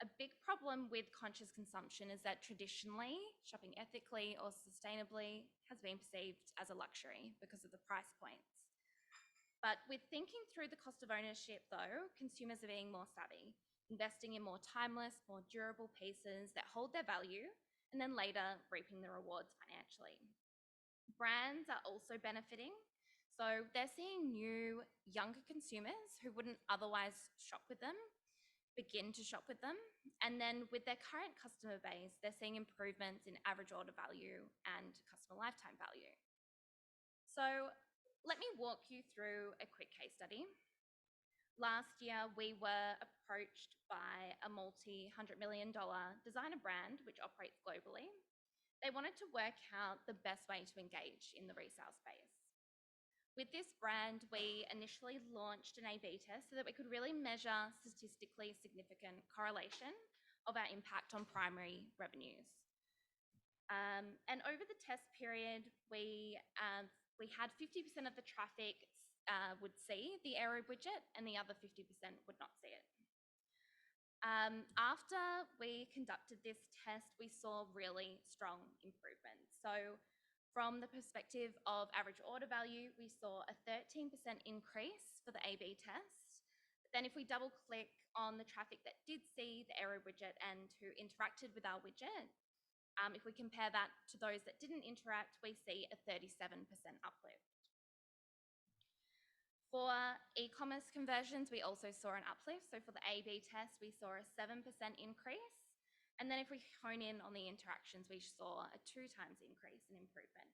a big problem with conscious consumption is that traditionally, shopping ethically or sustainably has been perceived as a luxury because of the price points. But with thinking through the cost of ownership though, consumers are being more savvy, investing in more timeless, more durable pieces that hold their value, and then later reaping the rewards financially. Brands are also benefiting. So they're seeing new, younger consumers who wouldn't otherwise shop with them begin to shop with them. And then with their current customer base, they're seeing improvements in average order value and customer lifetime value. So let me walk you through a quick case study. Last year, we were approached by a multi-$100 million designer brand which operates globally. They wanted to work out the best way to engage in the resale space. With this brand, we initially launched an A/B test so that we could really measure statistically significant correlation of our impact on primary revenues. And over the test period, we had 50% of the traffic would see the AirRobe widget and the other 50% would not see it. After we conducted this test, we saw really strong improvements. So from the perspective of average order value, we saw a 13% increase for the A/B test. But then if we double click on the traffic that did see the AirRobe widget and who interacted with our widget, if we compare that to those that didn't interact, we see a 37% uplift. For e-commerce conversions, we also saw an uplift. So for the A/B test, we saw a 7% increase. And then if we hone in on the interactions, we saw a 2 times increase in improvement.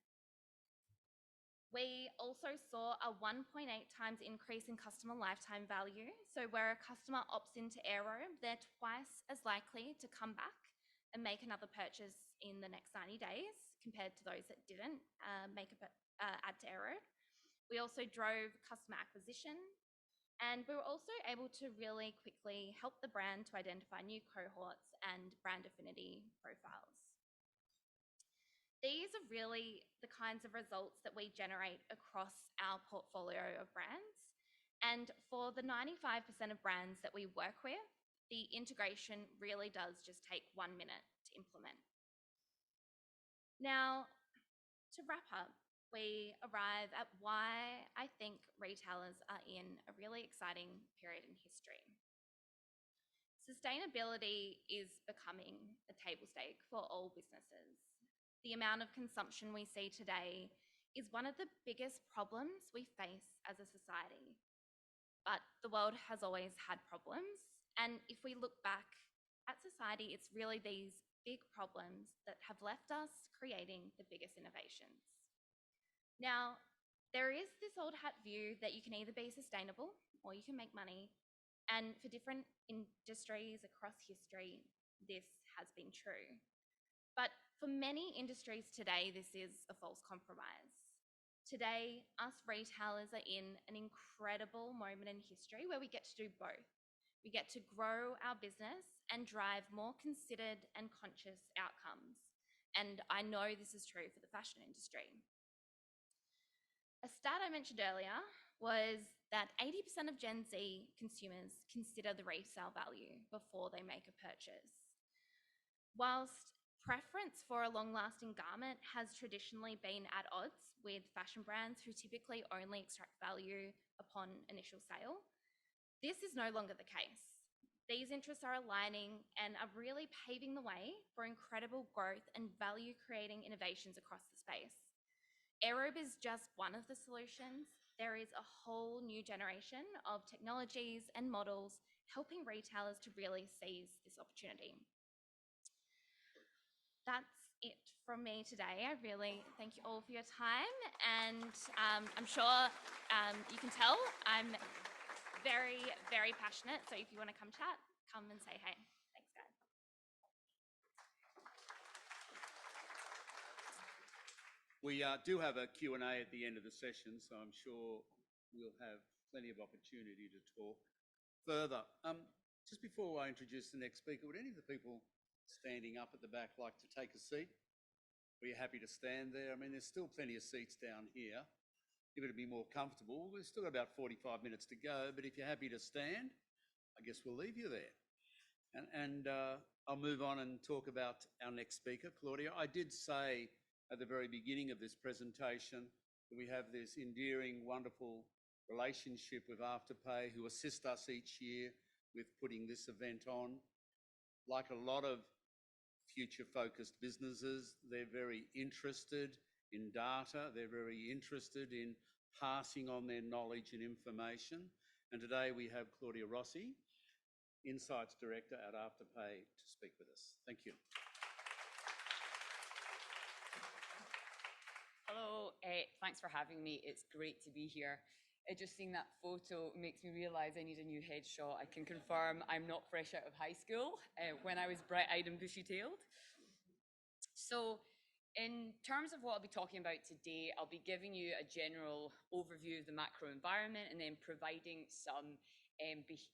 We also saw a 1.8 times increase in customer lifetime value. So where a customer opts into AirRobe, they're twice as likely to come back and make another purchase in the next 90 days compared to those that didn't add to AirRobe. We also drove customer acquisition. And we were also able to really quickly help the brand to identify new cohorts and brand affinity profiles. These are really the kinds of results that we generate across our portfolio of brands. And for the 95% of brands that we work with, the integration really does just take 1 minute to implement. Now, to wrap up, we arrive at why I think retailers are in a really exciting period in history. Sustainability is becoming a table stake for all businesses. The amount of consumption we see today is one of the biggest problems we face as a society. But the world has always had problems. And if we look back at society, it's really these big problems that have left us creating the biggest innovations. Now, there is this old hat view that you can either be sustainable or you can make money. And for different industries across history, this has been true. But for many industries today, this is a false compromise. Today, us retailers are in an incredible moment in history where we get to do both. We get to grow our business and drive more considered and conscious outcomes. And I know this is true for the fashion industry. A stat I mentioned earlier was that 80% of Gen Z consumers consider the resale value before they make a purchase. Whilst preference for a long-lasting garment has traditionally been at odds with fashion brands who typically only extract value upon initial sale, this is no longer the case. These interests are aligning and are really paving the way for incredible growth and value-creating innovations across the space. AirRobe is just one of the solutions. There is a whole new generation of technologies and models helping retailers to really seize this opportunity. That's it from me today. I really thank you all for your time, and I'm sure you can tell I'm very, very passionate. So if you want to come chat, come and say hey. Thanks, guys. We do have a Q&A at the end of the session, so I'm sure we'll have plenty of opportunity to talk further. Just before I introduce the next speaker, would any of the people standing up at the back like to take a seat? Are you happy to stand there? I mean, there's still plenty of seats down here. If it'd be more comfortable, we've still got about 45 minutes to go, but if you're happy to stand, I guess we'll leave you there. And I'll move on and talk about our next speaker, Claudia. I did say at the very beginning of this presentation that we have this endearing, wonderful relationship with Afterpay, who assist us each year with putting this event on. Like a lot of future-focused businesses, they're very interested in data, they're very interested in passing on their knowledge and information. And today we have Claudia Rossi, Insights Director at Afterpay, to speak with us. Thank you. Hello, thanks for having me. It's great to be here. Just seeing that photo makes me realise I need a new headshot. I can confirm I'm not fresh out of high school when I was bright-eyed and bushy-tailed. So in terms of what I'll be talking about today, I'll be giving you a general overview of the macro environment and then providing some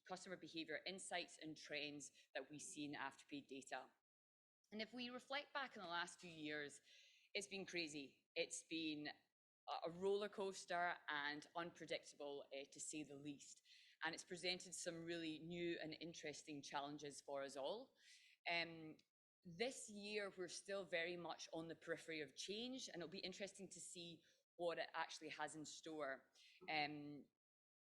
customer behaviour insights and trends that we see in Afterpay data. And if we reflect back in the last few years, it's been crazy. It's been a roller coaster and unpredictable, to say the least. And it's presented some really new and interesting challenges for us all. This year, we're still very much on the periphery of change, and it'll be interesting to see what it actually has in store.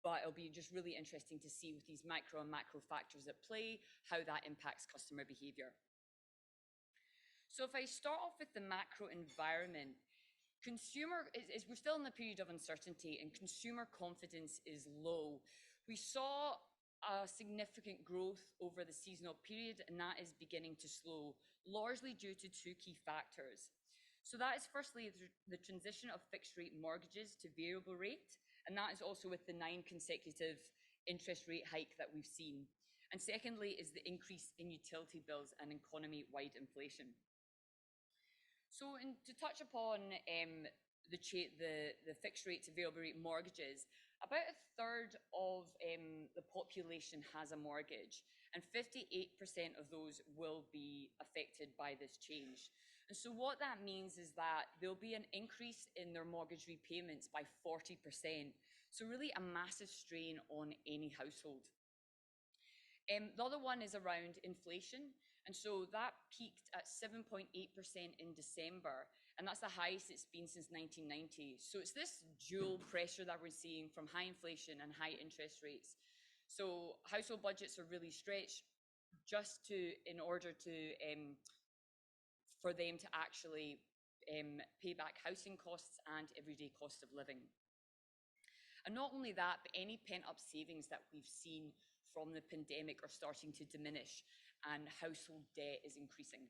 But it'll be just really interesting to see with these micro and macro factors at play, how that impacts customer behaviour. So if I start off with the macro environment, we're still in the period of uncertainty and consumer confidence is low. We saw a significant growth over the seasonal period, and that is beginning to slow, largely due to two key factors. So that is firstly the transition of fixed rate mortgages to variable rate, and that is also with the 9 consecutive interest rate hike that we've seen. And secondly is the increase in utility bills and economy-wide inflation. So to touch upon the fixed rate to variable rate mortgages, about a third of the population has a mortgage, and 58% of those will be affected by this change. And so what that means is that there'll be an increase in their mortgage repayments by 40%. So really a massive strain on any household. The other one is around inflation. And so that peaked at 7.8% in December, and that's the highest it's been since 1990. So it's this dual pressure that we're seeing from high inflation and high interest rates. So household budgets are really stretched just in order to for them to actually pay back housing costs and everyday cost of living. And not only that, but any pent-up savings that we've seen from the pandemic are starting to diminish, and household debt is increasing.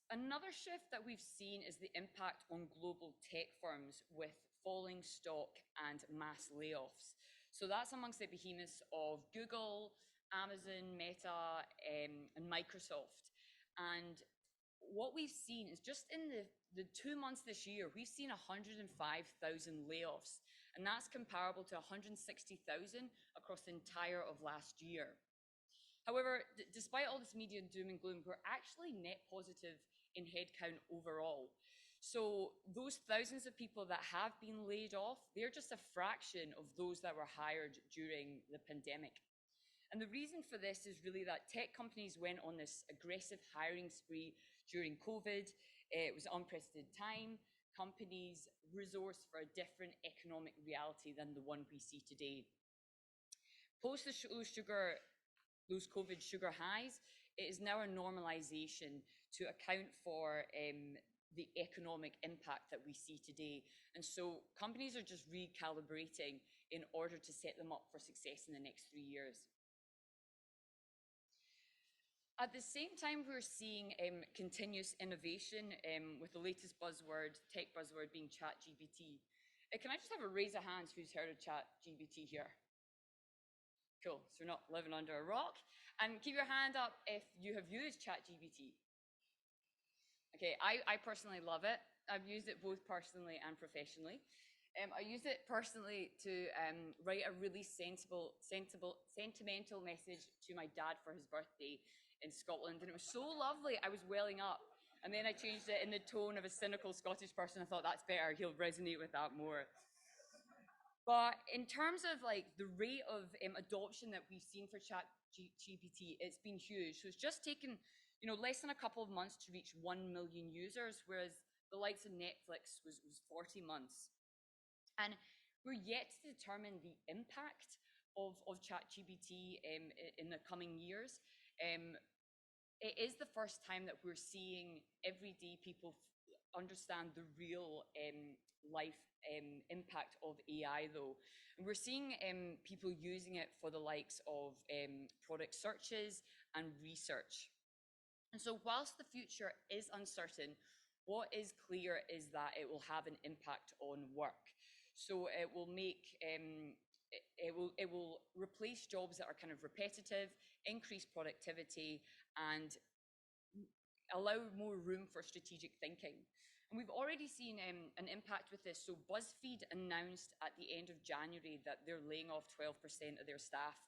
Another shift that we've seen is the impact on global tech firms with falling stock and mass layoffs. So that's amongst the behemoths of Google, Amazon, Meta, and Microsoft. And what we've seen is just in the 2 months this year, we've seen 105,000 layoffs, and that's comparable to 160,000 across the entire of last year. However, despite all this media doom and gloom, we're actually net positive in headcount overall. So those thousands of people that have been laid off, they're just a fraction of those that were hired during the pandemic. And the reason for this is really that tech companies went on this aggressive hiring spree during COVID. It was an unprecedented time. Companies resourced for a different economic reality than the one we see today. Post those COVID sugar highs, it is now a normalization to account for the economic impact that we see today. And so companies are just recalibrating in order to set them up for success in the next 3 years. At the same time, we're seeing continuous innovation with the latest buzzword, tech buzzword being ChatGPT. Can I just have a raise of hands who's heard of ChatGPT here? Cool, so we're not living under a rock. And keep your hand up if you have used ChatGPT. Okay, I personally love it. I've used it both personally and professionally. I use it personally to write a really sentimental message to my dad for his birthday in Scotland, and it was so lovely, I was welling up. And then I changed it in the tone of a cynical Scottish person. I thought, that's better, he'll resonate with that more. But in terms of like the rate of adoption that we've seen for ChatGPT, it's been huge. So it's just taken, less than a couple of months to reach 1 million users, whereas the likes of Netflix was 40 months. And we're yet to determine the impact of ChatGPT in the coming years. It is the first time that we're seeing everyday people understand the real life impact of AI though. And we're seeing people using it for the likes of product searches and research. And so whilst the future is uncertain, what is clear is that it will have an impact on work. So it will make it will replace jobs that are kind of repetitive, increase productivity, and allow more room for strategic thinking. And we've already seen an impact with this. So BuzzFeed announced at the end of January that they're laying off 12% of their staff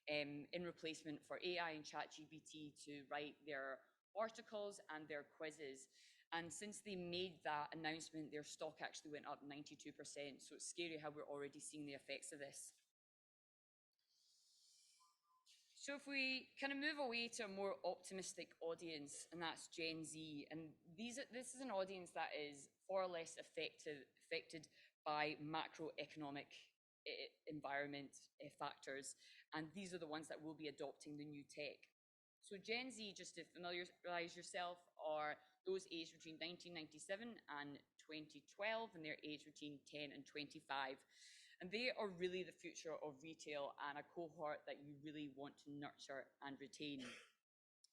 in replacement for AI and ChatGPT to write their articles and their quizzes. And since they made that announcement, their stock actually went up 92%. So it's scary how we're already seeing the effects of this. So if we kind of move away to a more optimistic audience, and that's Gen Z, and this is an audience that is far less affected by macroeconomic environment factors, and these are the ones that will be adopting the new tech. So Gen Z, just to familiarize yourself, are those aged between 1997 and 2012, and they're aged between 10 and 25. And they are really the future of retail and a cohort that you really want to nurture and retain.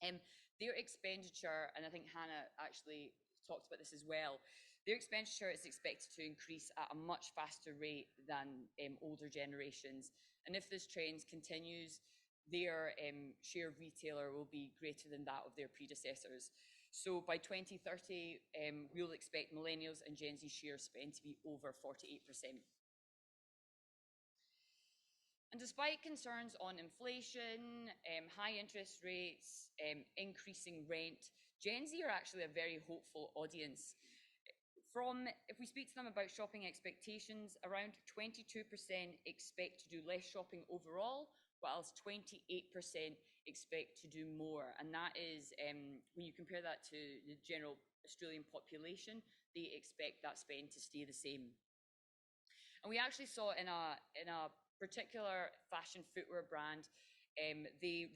Their expenditure, and I think Hannah actually talked about this as well, their expenditure is expected to increase at a much faster rate than older generations. And if this trend continues, their share of retailer will be greater than that of their predecessors. So by 2030, we'll expect millennials and Gen Z share spend to be over 48%. And despite concerns on inflation, high interest rates, increasing rent, Gen Z are actually a very hopeful audience. If we speak to them about shopping expectations, around 22% expect to do less shopping overall, whilst 28% expect to do more. And that is, when you compare that to the general Australian population, they expect that spend to stay the same. And we actually saw in a particular fashion footwear brand, they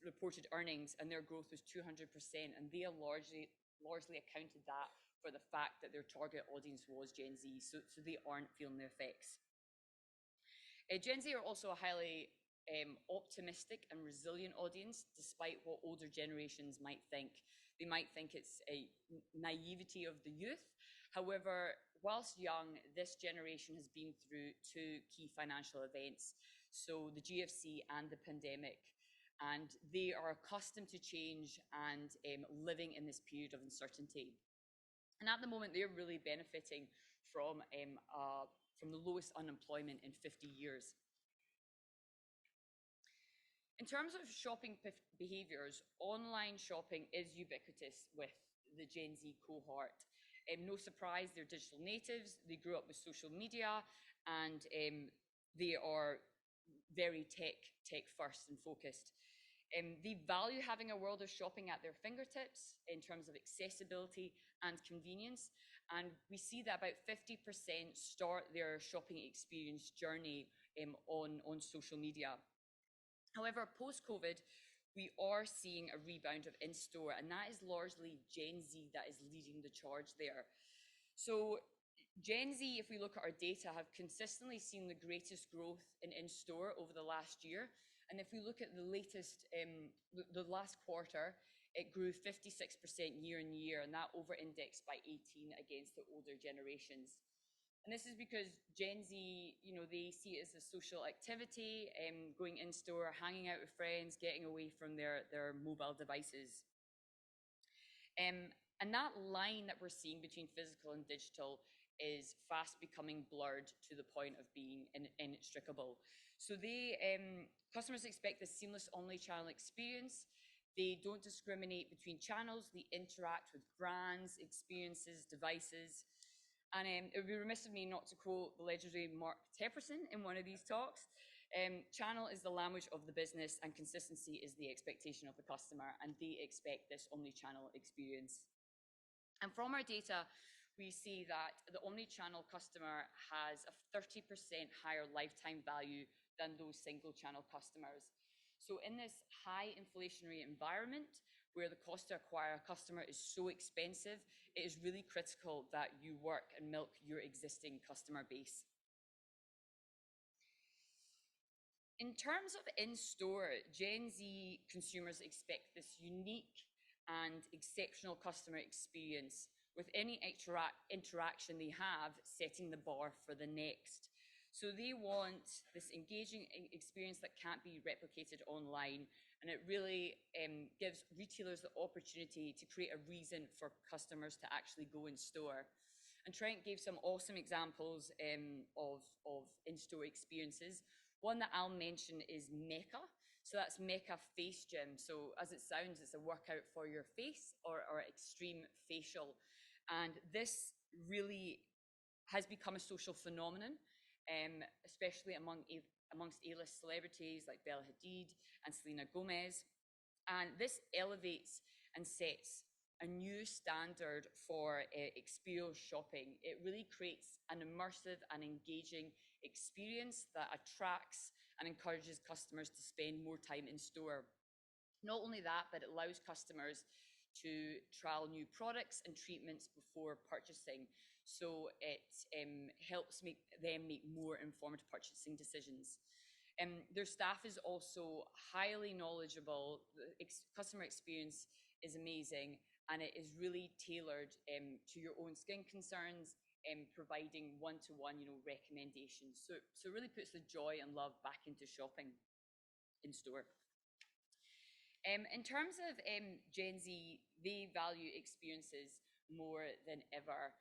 reported earnings and their growth was 200%, and they largely accounted that for the fact that their target audience was Gen Z, so they aren't feeling the effects. Gen Z are also a highly optimistic and resilient audience, despite what older generations might think. They might think it's a naivety of the youth. However, whilst young, this generation has been through two key financial events, so the GFC and the pandemic, and they are accustomed to change and living in this period of uncertainty. And at the moment, they're really benefiting from the lowest unemployment in 50 years. In terms of shopping behaviours, online shopping is ubiquitous with the Gen Z cohort. No surprise, they're digital natives, they grew up with social media, and they are very tech first and focused. They value having a world of shopping at their fingertips in terms of accessibility and convenience. And we see that about 50% start their shopping experience journey on social media. However, post-COVID, we are seeing a rebound of in-store, and that is largely Gen Z that is leading the charge there. So Gen Z, if we look at our data, have consistently seen the greatest growth in in-store over the last year. And if we look at the latest, the last quarter, it grew 56% year on year, and that over-indexed by 18 against the older generations. And this is because Gen Z, they see it as a social activity, going in-store, hanging out with friends, getting away from their mobile devices. And that line that we're seeing between physical and digital is fast becoming blurred to the point of being inextricable. So customers expect a seamless omni-channel experience. They don't discriminate between channels. They interact with brands, experiences, devices. And it would be remiss of me not to quote the legendary Mark Tepperson in one of these talks. Channel is the language of the business, and consistency is the expectation of the customer, and they expect this omni-channel experience. And from our data, we see that the omni-channel customer has a 30% higher lifetime value than those single channel customers. So in this high inflationary environment where the cost to acquire a customer is so expensive, it is really critical that you work and milk your existing customer base. In terms of in-store, Gen Z consumers expect this unique and exceptional customer experience, with any interaction they have setting the bar for the next. So they want this engaging experience that can't be replicated online, and it really gives retailers the opportunity to create a reason for customers to actually go in store. And Trent gave some awesome examples of in-store experiences. One that I'll mention is Mecca. So that's Mecca Face Gym. So as it sounds, it's a workout for your face, or extreme facial. And this really has become a social phenomenon, especially amongst A-list celebrities like Bella Hadid and Selena Gomez. And this elevates and sets a new standard for experiential shopping. It really creates an immersive and engaging experience that attracts and encourages customers to spend more time in store. Not only that, but it allows customers to trial new products and treatments before purchasing. So it helps them make more informed purchasing decisions. Their staff is also highly knowledgeable. The customer experience is amazing, and it is really tailored to your own skin concerns, providing one-to-one, recommendations. So it really puts the joy and love back into shopping in store. In terms of Gen Z, they value experiences more than ever.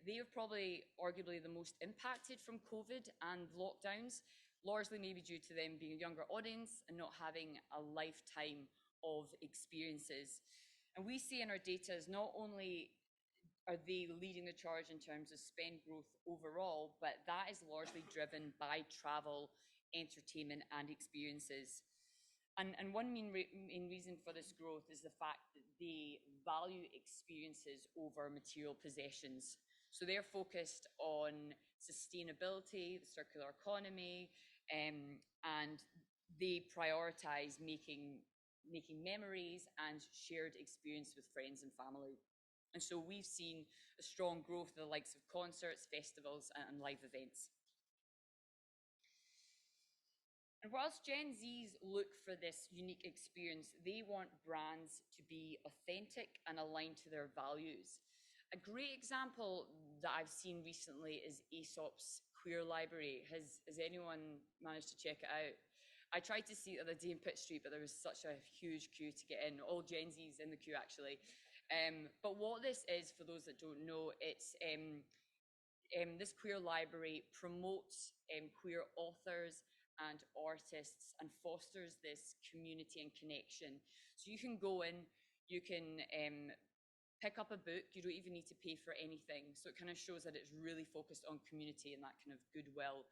They are probably arguably the most impacted from COVID and lockdowns, largely maybe due to them being a younger audience and not having a lifetime of experiences. And we see in our data is not only are they leading the charge in terms of spend growth overall, but that is largely driven by travel, entertainment, and experiences. And one main reason for this growth is the fact that they value experiences over material possessions. So they're focused on sustainability, the circular economy, and they prioritize making memories and shared experience with friends and family. And so we've seen a strong growth of the likes of concerts, festivals, and live events. And whilst Gen Zs look for this unique experience, they want brands to be authentic and aligned to their values. A great example that I've seen recently is Aesop's Queer Library. Has anyone managed to check it out? I tried to see it the other day in Pitt Street, but there was such a huge queue to get in, all Gen Zs in the queue actually. But what this is, for those that don't know, it's this queer library promotes queer authors and artists and fosters this community and connection. So you can go in, you can pick up a book, you don't even need to pay for anything. So it kind of shows that it's really focused on community and that kind of goodwill.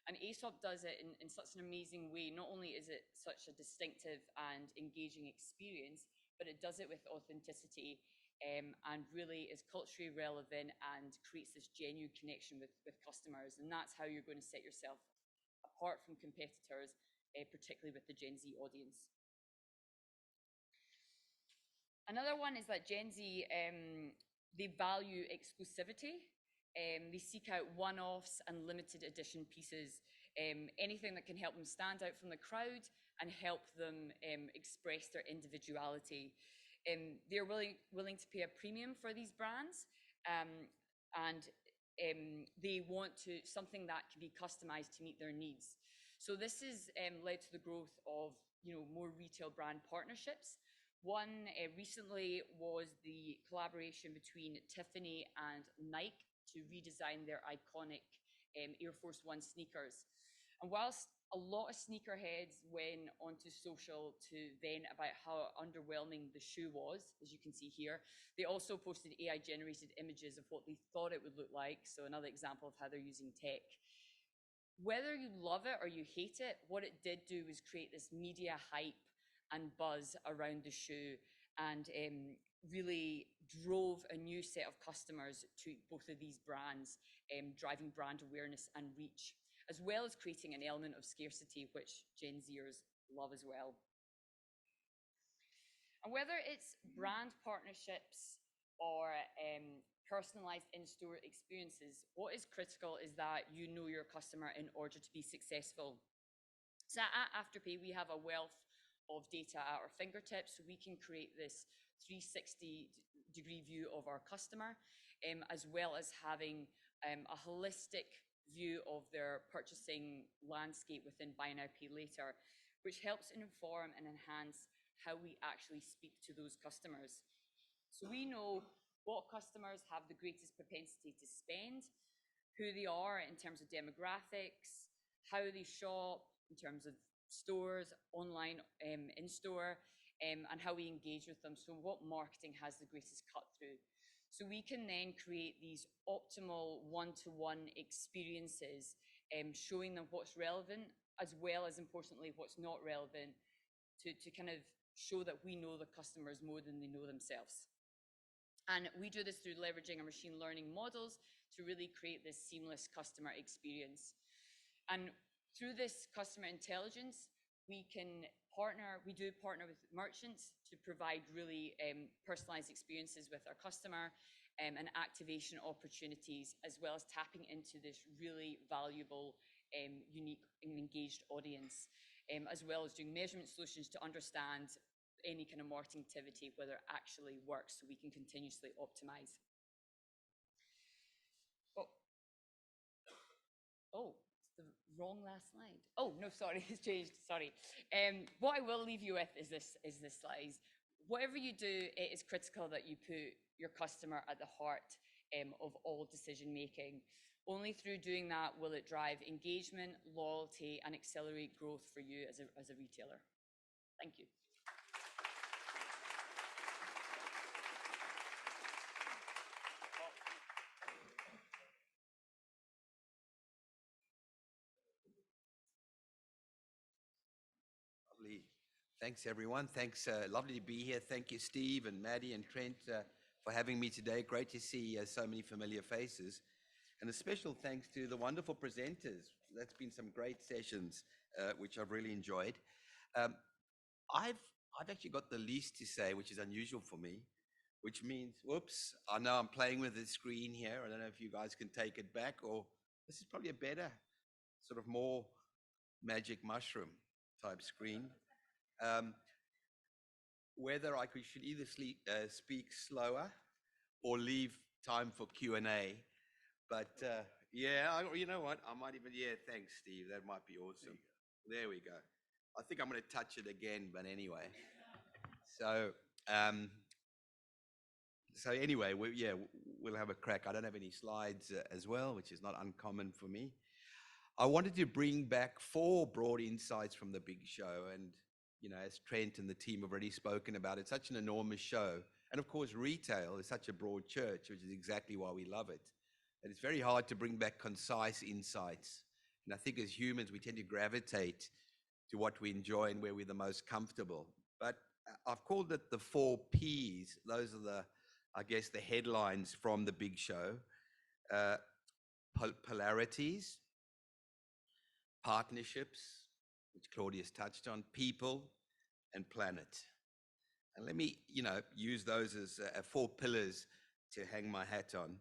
And Aesop does it in such an amazing way. Not only is it such a distinctive and engaging experience, but it does it with authenticity and really is culturally relevant and creates this genuine connection with customers. And that's how you're going to set yourself apart from competitors, particularly with the Gen Z audience. Another one is that Gen Z, they value exclusivity. They seek out one-offs and limited edition pieces, anything that can help them stand out from the crowd and help them express their individuality. They're willing to pay a premium for these brands, and they want something that can be customized to meet their needs. So this has led to the growth of more retail brand partnerships. One recently was the collaboration between Tiffany and Nike to redesign their iconic Air Force One sneakers. And whilst a lot of sneakerheads went onto social to vent about how underwhelming the shoe was, as you can see here, they also posted AI-generated images of what they thought it would look like. So another example of how they're using tech. Whether you love it or you hate it, what it did do was create this media hype and buzz around the shoe, and really drove a new set of customers to both of these brands, driving brand awareness and reach, as well as creating an element of scarcity, which Gen Zers love as well. And whether it's brand partnerships or personalized in-store experiences, what is critical is that you know your customer in order to be successful. So at Afterpay, we have a wealth of data at our fingertips, so we can create this 360-degree view of our customer, as well as having a holistic view of their purchasing landscape within Buy Now, Pay Later, which helps inform and enhance how we actually speak to those customers. So we know what customers have the greatest propensity to spend, who they are in terms of demographics, how they shop in terms of stores, online, in-store, and how we engage with them. So what marketing has the greatest cut through. So we can then create these optimal one-to-one experiences, showing them what's relevant, as well as importantly, what's not relevant, to kind of show that we know the customers more than they know themselves. And we do this through leveraging our machine learning models to really create this seamless customer experience. And through this customer intelligence, we do partner with merchants to provide really personalized experiences with our customer and activation opportunities, as well as tapping into this really valuable, unique and engaged audience, as well as doing measurement solutions to understand any kind of marketing activity, whether it actually works, so we can continuously optimize. Oh, it's the wrong last slide. Oh, no, sorry, it's changed, sorry. What I will leave you with is this slide. Whatever you do, it is critical that you put your customer at the heart of all decision making. Only through doing that will it drive engagement, loyalty, and accelerate growth for you as a retailer. Thank you. Lovely. Thanks, everyone. Thanks. Lovely to be here. Thank you, Steve and Maddie and Trent, for having me today. Great to see so many familiar faces. And a special thanks to the wonderful presenters. That's been some great sessions, which I've really enjoyed. I've actually got the least to say, which is unusual for me, which means, whoops, I know I'm playing with the screen here. I don't know if you guys can take it back, or this is probably a better, sort of more magic mushroom type screen. Whether I should either speak slower or leave time for Q&A. But yeah, you know what? I might even, yeah, thanks, Steve. That might be awesome. There we go. I think I'm going to touch it again, but anyway. So, anyway, we'll have a crack. I don't have any slides as well, which is not uncommon for me. I wanted to bring back 4 broad insights from the big show. And, you know, as Trent and the team have already spoken about, it's such an enormous show. And of course, retail is such a broad church, which is exactly why we love it. And it's very hard to bring back concise insights. And I think as humans, we tend to gravitate to what we enjoy and where we're the most comfortable. But I've called it the 4 Ps. Those are the, I guess, the headlines from the big show. Polarities, partnerships, which Claudia's touched on, people, and planet. And let me, you know, use those as 4 pillars to hang my hat on.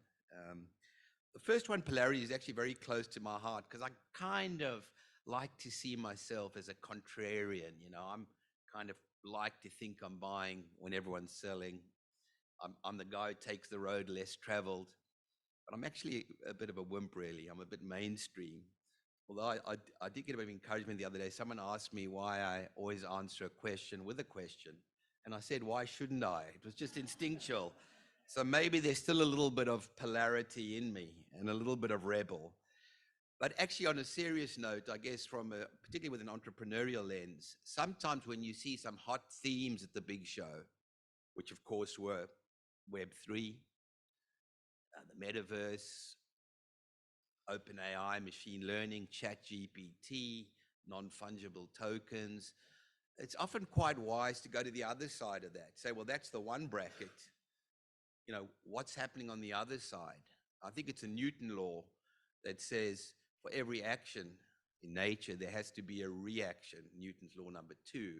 The first one, polarity, is actually very close to my heart because I kind of like to see myself as a contrarian. You know, I'm kind of like to think I'm buying when everyone's selling. I'm the guy who takes the road less traveled, but I'm actually a bit of a wimp, really. I'm a bit mainstream. Although I did get a bit of encouragement the other day. Someone asked me why I always answer a question with a question. And I said, why shouldn't I? It was just instinctual. So maybe there's still a little bit of polarity in me and a little bit of rebel. But actually, on a serious note, I guess particularly with an entrepreneurial lens, sometimes when you see some hot themes at the big show, which of course were Web3, the metaverse, OpenAI, machine learning, ChatGPT, non-fungible tokens, it's often quite wise to go to the other side of that. Say, well, that's the one bracket. You know, what's happening on the other side? I think it's a Newton law that says for every action in nature, there has to be a reaction, Newton's law number 2.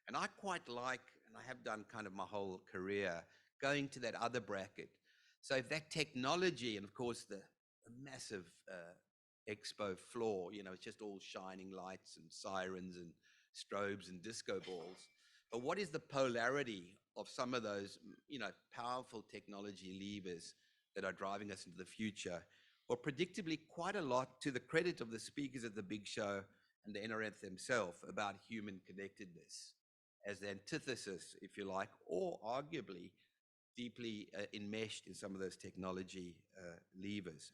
And I quite like, and I have done kind of my whole career, going to that other bracket. So if that technology, and of course the massive expo floor, you know, it's just all shining lights and sirens and strobes and disco balls. But what is the polarity of some of those, you know, powerful technology levers that are driving us into the future? Well, predictably, quite a lot, to the credit of the speakers at the big show and the NRF themselves, about human connectedness as the antithesis, if you like, or arguably deeply enmeshed in some of those technology levers.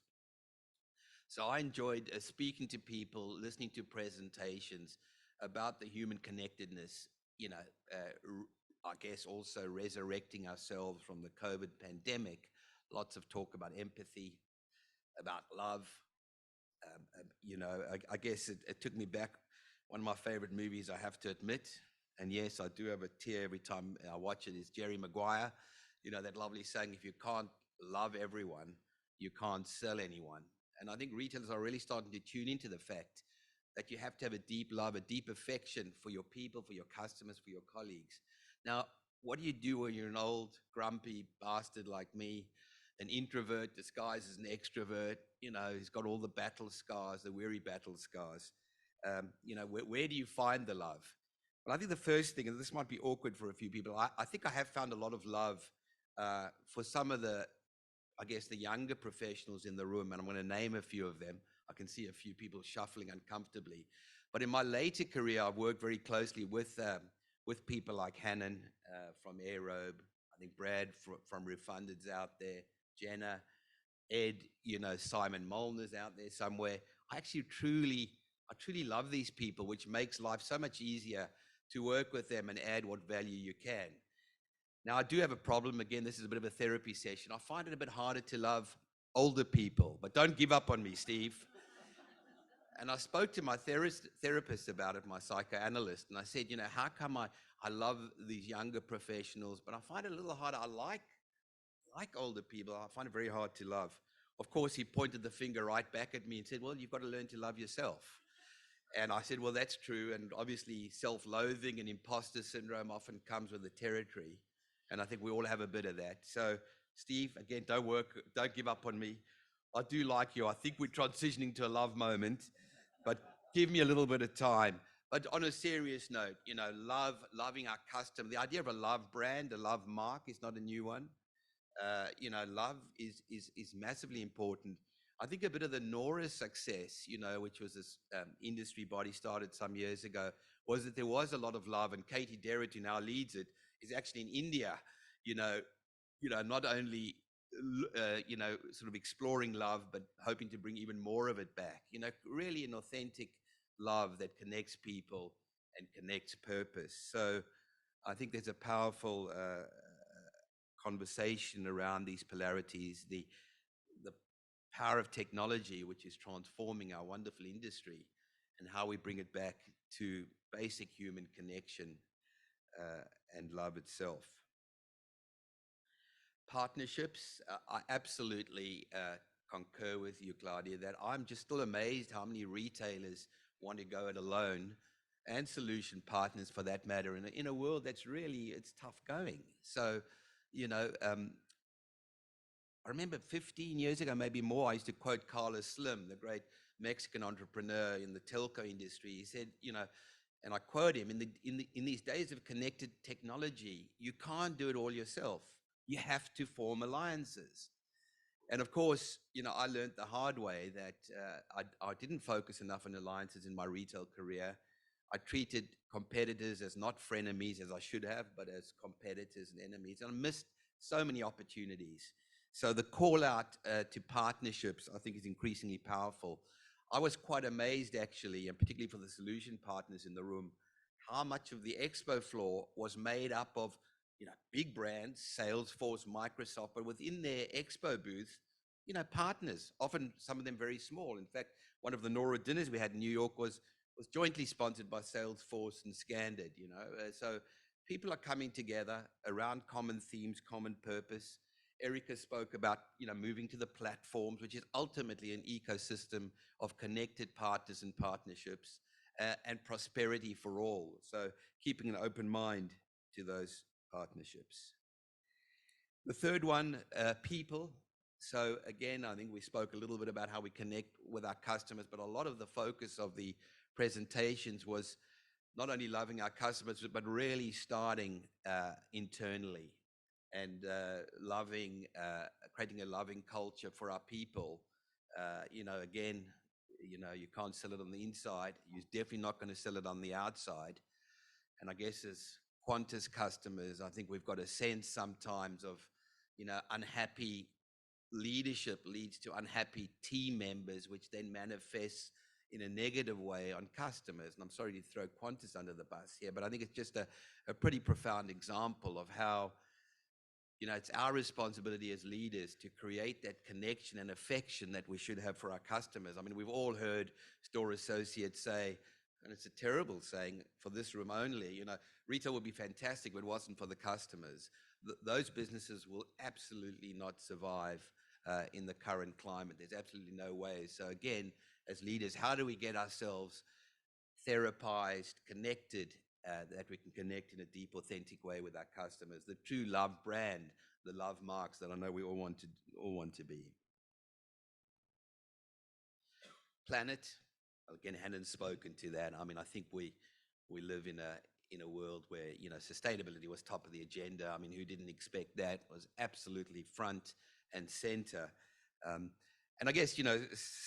So I enjoyed speaking to people, listening to presentations about the human connectedness, you know, I guess also resurrecting ourselves from the COVID pandemic. Lots of talk about empathy, about love. You know, I guess it took me back. One of my favorite movies, I have to admit, and yes, I do have a tear every time I watch it, is Jerry Maguire. You know, that lovely saying, if you can't love everyone, you can't sell anyone. And I think retailers are really starting to tune into the fact that you have to have a deep love, a deep affection for your people, for your customers, for your colleagues. Now, what do you do when you're an old, grumpy bastard like me, an introvert disguised as an extrovert? You know, he's got all the battle scars, the weary battle scars. You know, where do you find the love? Well, I think the first thing, and this might be awkward for a few people, I think I have found a lot of love for some of the, I guess, the younger professionals in the room, and I'm going to name a few of them. I can see a few people shuffling uncomfortably. But in my later career, I've worked very closely with people like Hannon from AirRobe. I think Brad from Refunded's out there, Jenna, Ed, Simon Molnar's out there somewhere. I truly love these people, which makes life so much easier to work with them and add what value you can. Now, I do have a problem. Again, this is a bit of a therapy session. I find it a bit harder to love older people, but don't give up on me, Steve. And I spoke to my therapist about it, my psychoanalyst, and I said, how come I love these younger professionals, but I find it a little harder. I like older people. I find it very hard to love. Of course, he pointed the finger right back at me and said, well, you've got to learn to love yourself. And I said, well, that's true. And obviously, self-loathing and imposter syndrome often comes with the territory. And I think we all have a bit of that. So, Steve, again, don't give up on me. I do like you. I think we're transitioning to a love moment, but give me a little bit of time. But on a serious note, loving our customer, the idea of a love brand, a love mark is not a new one. Love is massively important. I think a bit of the NORA success, which was this industry body started some years ago, was that there was a lot of love. And Katie Derritt, who now leads it, is actually in India, not only, sort of exploring love, but hoping to bring even more of it back. Really an authentic love that connects people and connects purpose. So I think there's a powerful conversation around these polarities, the power of technology, which is transforming our wonderful industry, and how we bring it back to basic human connection and love itself. Partnerships, I absolutely concur with you, Claudia, that I'm just still amazed how many retailers want to go it alone, and solution partners for that matter, in a world that's really, it's tough going. So, I remember 15 years ago, maybe more, I used to quote Carlos Slim, the great Mexican entrepreneur in the telco industry. He said, and I quote him, in these days of connected technology, you can't do it all yourself. You have to form alliances. And of course, I learned the hard way that I didn't focus enough on alliances in my retail career. I treated competitors as not frenemies, as I should have, but as competitors and enemies. And I missed so many opportunities. So the call out to partnerships, I think, is increasingly powerful. I was quite amazed, actually, and particularly for the solution partners in the room, how much of the expo floor was made up of, big brands, Salesforce, Microsoft, but within their expo booth, partners, often some of them very small. In fact, one of the NORA dinners we had in New York was jointly sponsored by Salesforce and Scanded, So people are coming together around common themes, common purpose. Erica spoke about, moving to the platforms, which is ultimately an ecosystem of connected partners and partnerships and prosperity for all. So keeping an open mind to those partnerships. The third one, people. So again, I think we spoke a little bit about how we connect with our customers, but a lot of the focus of the presentations was not only loving our customers, but really starting internally and creating a loving culture for our people. Again, you can't sell it on the inside. You're definitely not going to sell it on the outside. And I guess as Qantas customers, I think we've got a sense sometimes of, unhappy leadership leads to unhappy team members, which then manifests in a negative way on customers. And I'm sorry to throw Qantas under the bus here, but I think it's just a pretty profound example of how, it's our responsibility as leaders to create that connection and affection that we should have for our customers. I mean, we've all heard store associates say, and it's a terrible saying for this room only, retail would be fantastic if it wasn't for the customers. Those businesses will absolutely not survive in the current climate. There's absolutely no way. So again, as leaders, how do we get ourselves therapized, connected, that we can connect in a deep, authentic way with our customers? The true love brand, the love marks that I know we all want to be. Planet, again, Hannon's spoken to that. I mean, I think we live in a world where, sustainability was top of the agenda. I mean, who didn't expect that? It was absolutely front and center. And I guess,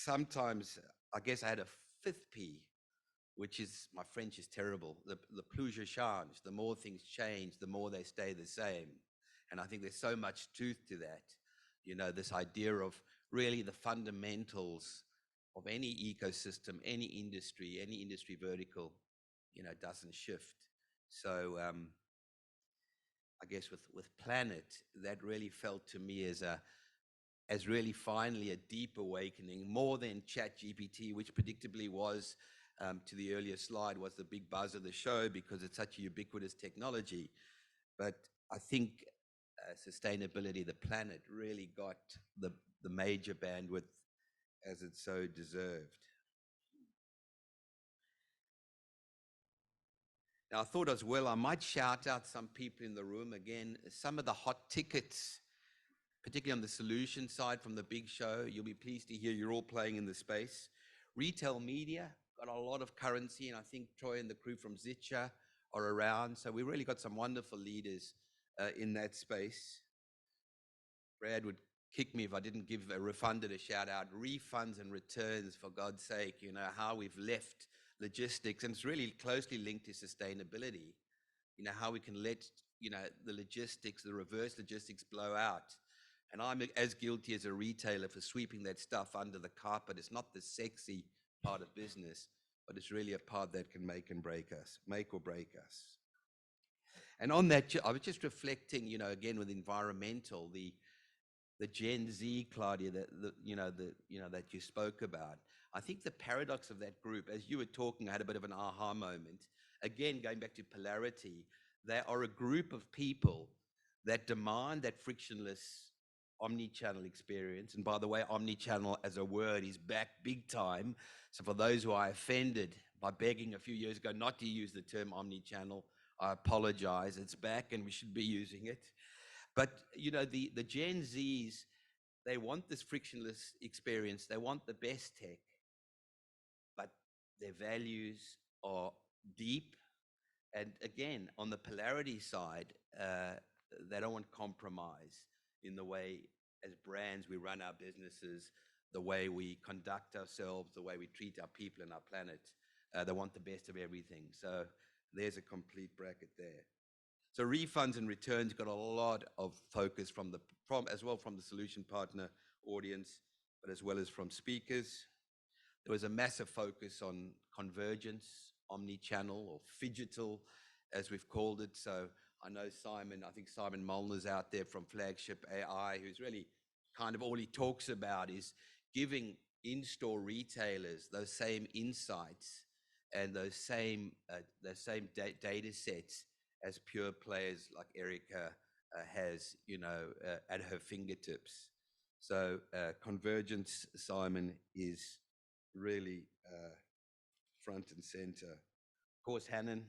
sometimes, I guess I had a fifth P, which is, my French is terrible, the plus je change. The more things change, the more they stay the same. And I think there's so much truth to that. This idea of really the fundamentals of any ecosystem, any industry vertical, doesn't shift. So I guess with Planet, that really felt to me as really finally a deep awakening, more than ChatGPT, which predictably was, to the earlier slide, was the big buzz of the show because it's such a ubiquitous technology. But I think sustainability, the Planet, really got the major bandwidth as it so deserved. Now, I thought as well, I might shout out some people in the room. Again, some of the hot tickets, particularly on the solution side from the Big Show. You'll be pleased to hear you're all playing in the space. Retail media got a lot of currency, and I think Troy and the crew from Zitcha are around. So we really got some wonderful leaders in that space. Brad would kick me if I didn't give a Refunded a shout out. Refunds and returns, for God's sake, how we've left logistics, and it's really closely linked to sustainability. How we can let, the logistics, the reverse logistics blow out. And I'm as guilty as a retailer for sweeping that stuff under the carpet. It's not the sexy part of business, but it's really a part that can make or break us. And on that, I was just reflecting, again with environmental, the Gen Z, Claudia, that you spoke about. I think the paradox of that group, as you were talking, I had a bit of an aha moment. Again, going back to polarity, they are a group of people that demand that frictionless omni-channel experience. And by the way, omni-channel as a word is back big time. So for those who I offended by begging a few years ago not to use the term omni-channel, I apologize. It's back and we should be using it. But, the Gen Zs, they want this frictionless experience. They want the best tech, but their values are deep. And again, on the polarity side, they don't want compromise in the way, as brands, we run our businesses, the way we conduct ourselves, the way we treat our people and our planet. They want the best of everything. So there's a complete bracket there. So refunds and returns got a lot of focus from the solution partner audience, but as well as from speakers. There was a massive focus on convergence, omni-channel or phygital, as we've called it. So I know I think Simon Molnar's out there from Flagship AI, who's really kind of all he talks about is giving in-store retailers those same insights and those same data sets as pure players like Erica has, at her fingertips. So convergence, Simon, is really front and center. Of course, Hannon,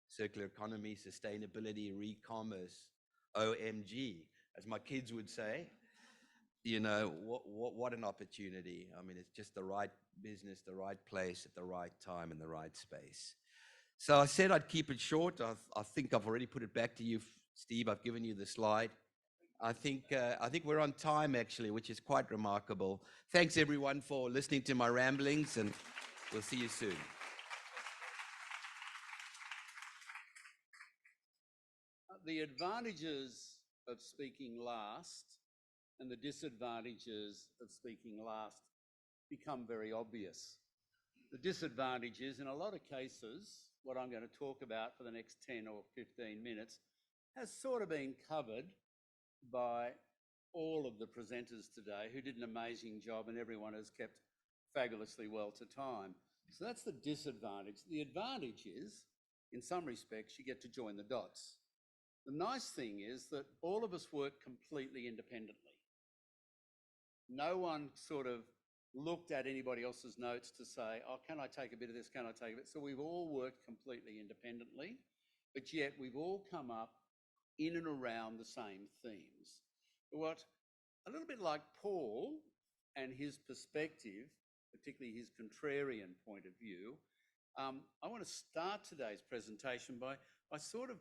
circular economy, sustainability, re-commerce, OMG, as my kids would say. What an opportunity. I mean, it's just the right business, the right place at the right time in the right space. So I said I'd keep it short. I think I've already put it back to you, Steve. I've given you the slide. I think we're on time, actually, which is quite remarkable. Thanks, everyone, for listening to my ramblings, and we'll see you soon. The advantages of speaking last and the disadvantages of speaking last become very obvious. The disadvantages, in a lot of cases, what I'm going to talk about for the next 10 or 15 minutes, has sort of been covered by all of the presenters today who did an amazing job, and everyone has kept fabulously well to time. So that's the disadvantage. The advantage is, in some respects, you get to join the dots. The nice thing is that all of us work completely independently. No one sort of looked at anybody else's notes to say, oh, can I take a bit of this? Can I take a bit? So we've all worked completely independently, but yet we've all come up in and around the same themes. What, a little bit like Paul and his perspective, particularly his contrarian point of view, I want to start today's presentation by sort of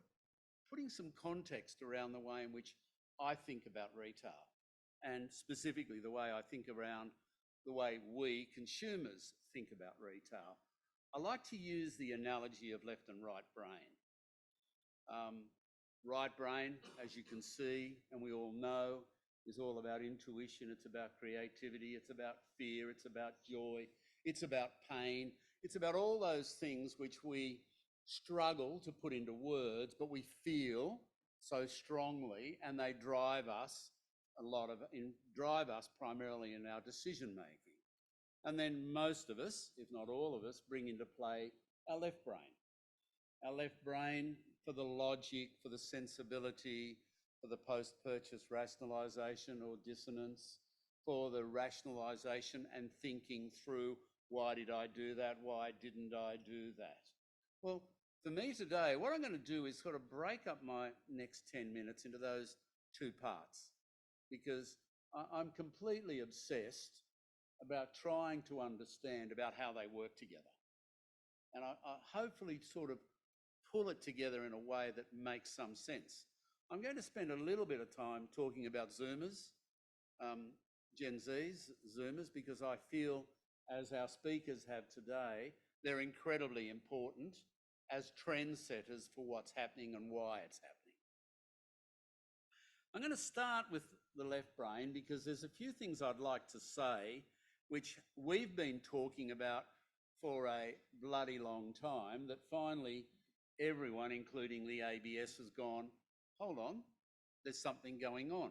putting some context around the way in which I think about retail, and specifically the way I think around the way we consumers think about retail. I like to use the analogy of left and right brain. Right brain, as you can see, and we all know, is all about intuition, it's about creativity, it's about fear, it's about joy, it's about pain, it's about all those things which we struggle to put into words, but we feel so strongly, and they drive us primarily in our decision making. And then most of us, if not all of us, bring into play our left brain. Our left brain for the logic, for the sensibility, for the post-purchase rationalisation or dissonance, for the rationalisation and thinking through, why did I do that? Why didn't I do that? Well, for me today, what I'm going to do is sort of break up my next 10 minutes into those two parts, because I'm completely obsessed about trying to understand about how they work together. And I hopefully sort of pull it together in a way that makes some sense. I'm going to spend a little bit of time talking about Zoomers, Gen Zs, Zoomers, because I feel, as our speakers have today, they're incredibly important as trendsetters for what's happening and why it's happening. I'm going to start with the left brain because there's a few things I'd like to say which we've been talking about for a bloody long time, that finally everyone, including the ABS, has gone, hold on, there's something going on.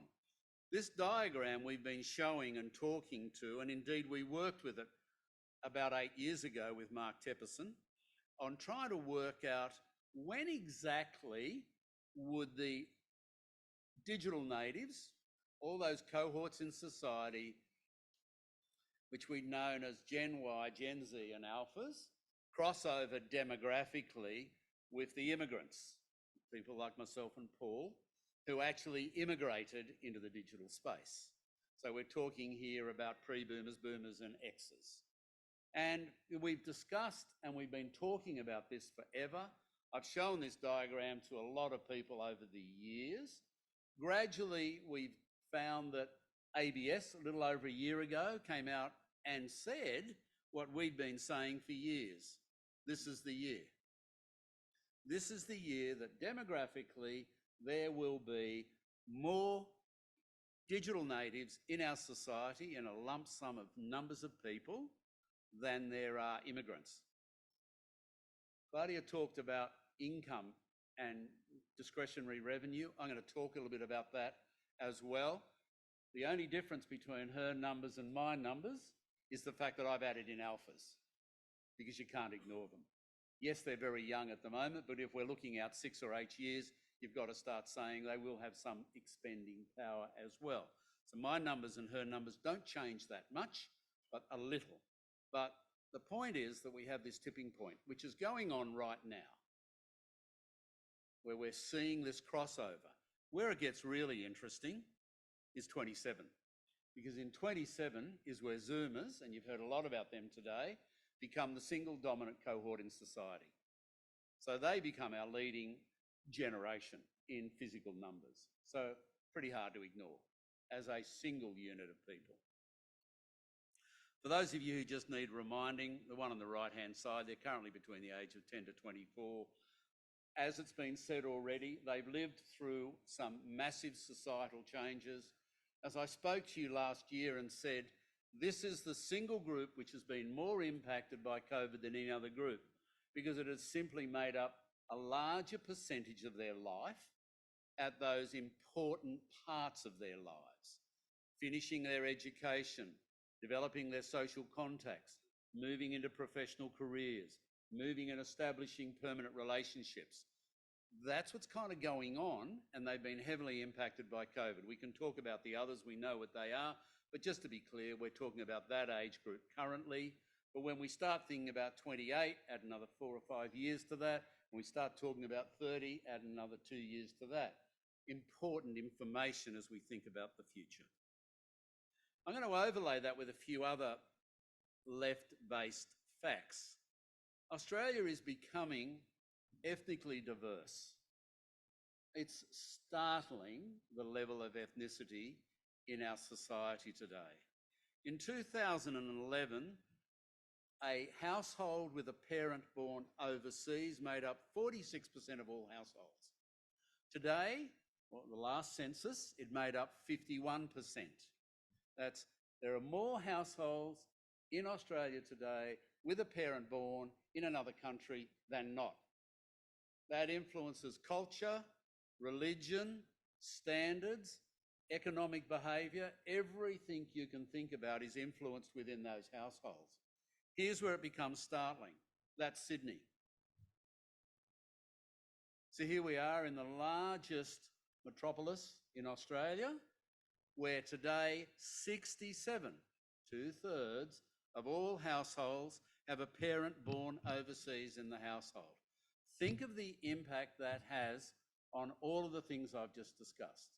This diagram we've been showing and talking to, and indeed we worked with it about 8 years ago with Mark Tepperson, on trying to work out when exactly would the digital natives, all those cohorts in society, which we've known as Gen Y, Gen Z and Alphas, cross over demographically with the immigrants, people like myself and Paul, who actually immigrated into the digital space. So we're talking here about pre-boomers, boomers and Xers. And we've discussed and we've been talking about this forever. I've shown this diagram to a lot of people over the years. Gradually, we've found that ABS, a little over a year ago, came out and said what we've been saying for years. This is the year. This is the year that demographically there will be more digital natives in our society in a lump sum of numbers of people than there are immigrants. Claudia talked about income and discretionary revenue. I'm going to talk a little bit about that as well. The only difference between her numbers and my numbers is the fact that I've added in alphas, because you can't ignore them. Yes, they're very young at the moment, but if we're looking out 6 or 8 years, you've got to start saying they will have some expending power as well. So my numbers and her numbers don't change that much, but a little. But the point is that we have this tipping point, which is going on right now, where we're seeing this crossover. Where it gets really interesting is 27, because in 27 is where Zoomers, and you've heard a lot about them today, become the single dominant cohort in society. So they become our leading generation in physical numbers. So pretty hard to ignore as a single unit of people. For those of you who just need reminding, the one on the right-hand side, they're currently between the age of 10 to 24. As it's been said already, they've lived through some massive societal changes. As I spoke to you last year and said, this is the single group which has been more impacted by COVID than any other group, because it has simply made up a larger percentage of their life at those important parts of their lives, finishing their education, developing their social contacts, moving into professional careers, moving and establishing permanent relationships. That's what's kind of going on, and they've been heavily impacted by COVID. We can talk about the others, we know what they are, but just to be clear, we're talking about that age group currently. But when we start thinking about 28, add another 4 or 5 years to that. When we start talking about 30, add another 2 years to that. Important information as we think about the future. I'm going to overlay that with a few other left-based facts. Australia is becoming ethnically diverse. It's startling the level of ethnicity in our society today. In 2011, a household with a parent born overseas made up 46% of all households. Today, Well, the last census, it made up 51%. There are more households in Australia today with a parent born in another country than not. That influences culture, religion, standards, economic behaviour. Everything you can think about is influenced within those households. Here's where it becomes startling. That's Sydney. So here we are in the largest metropolis in Australia, where today 67, 2/3 of all households have a parent born overseas in the household. Think of the impact that has on all of the things I've just discussed.